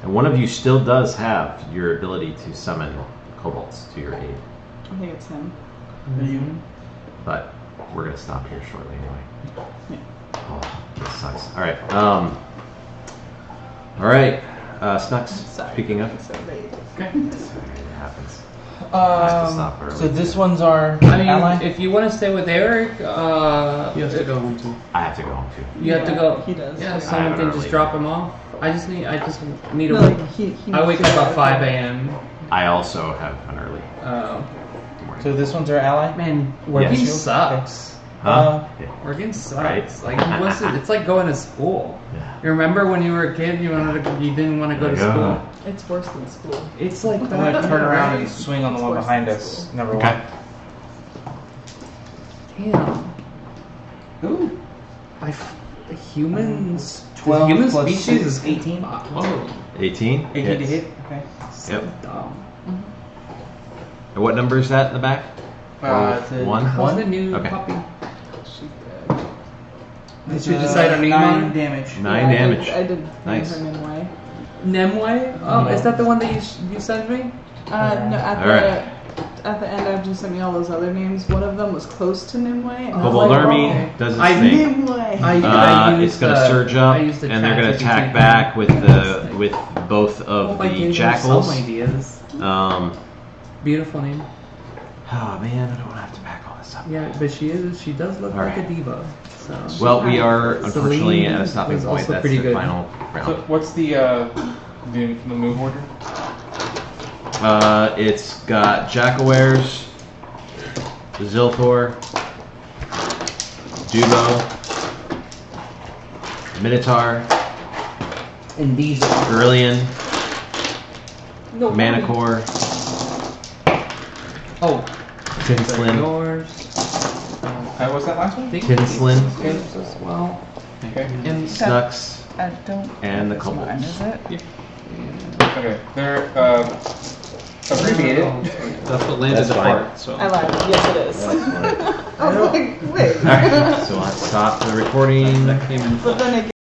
And one of you still does have your ability to summon kobolds to your aid. I think it's him. Mm-hmm. But we're going to stop here shortly anyway. Yeah. Oh, this sucks. Alright. Alright. Snux, Sorry. picking up. So late. Sorry, it happens. I have to stop early. So this one's our I mean, ally? if you want to stay with Eric, You have to go home too. I have to go home too. You have to go. He does. Yeah, I someone have can an just early- drop him off. I just need to No, wake. he I wake needs up to at go. 5 a.m. I also have an early morning. So this one's our ally? Man, Yes. working sucks. Huh? Working sucks. Right. Like he wants to, it's like going to school. Yeah. You remember when you were a kid, you didn't want to go to school. It's worse than school. It's like I'm that. gonna turn around and right? swing on the It's one worse behind than us. school. Number Okay. one. Damn. Ooh. The humans. 12 the human plus species 6, is 18. Oh, 18? 18 to Hits. hit? Okay. so Yep. dumb. And what number is that in the back? It's a 1? How's the new Okay. puppy? She's dead. It's you decide our name 9 on? damage. 9 Yeah, damage. I did Nice. her name way. Nemway? Oh, is that the one that you sent me? No, at All right. at the end after you sent me all those other names, one of them was close to Nimue. And I was Kobold like, Army oh, does its I thing. Nimue. It's going to surge up, and they're going to attack back with both of the jackals. Some ideas. Beautiful name. Oh man, I don't want to have to pack all this up. Yeah, but she does look like a diva. So. Well, we are unfortunately Celine at a stopping was point. also That's pretty the good. final round. So what's the move order? It's got Jackawares, Zilthor, Dubo, Minotaur, And these Brilliant, No, Manacore, Oh, Tinslin, yours. What's that last one? Tinslin, Yours as well. Okay. And Snux, I don't. and the think it's mine, is Kobolds. it? Okay. They're abbreviated. That's what landed That's the fine. part. So I lied. Yes, it is. I was like, wait. Alright, so let's stop the recording. that came in. But then it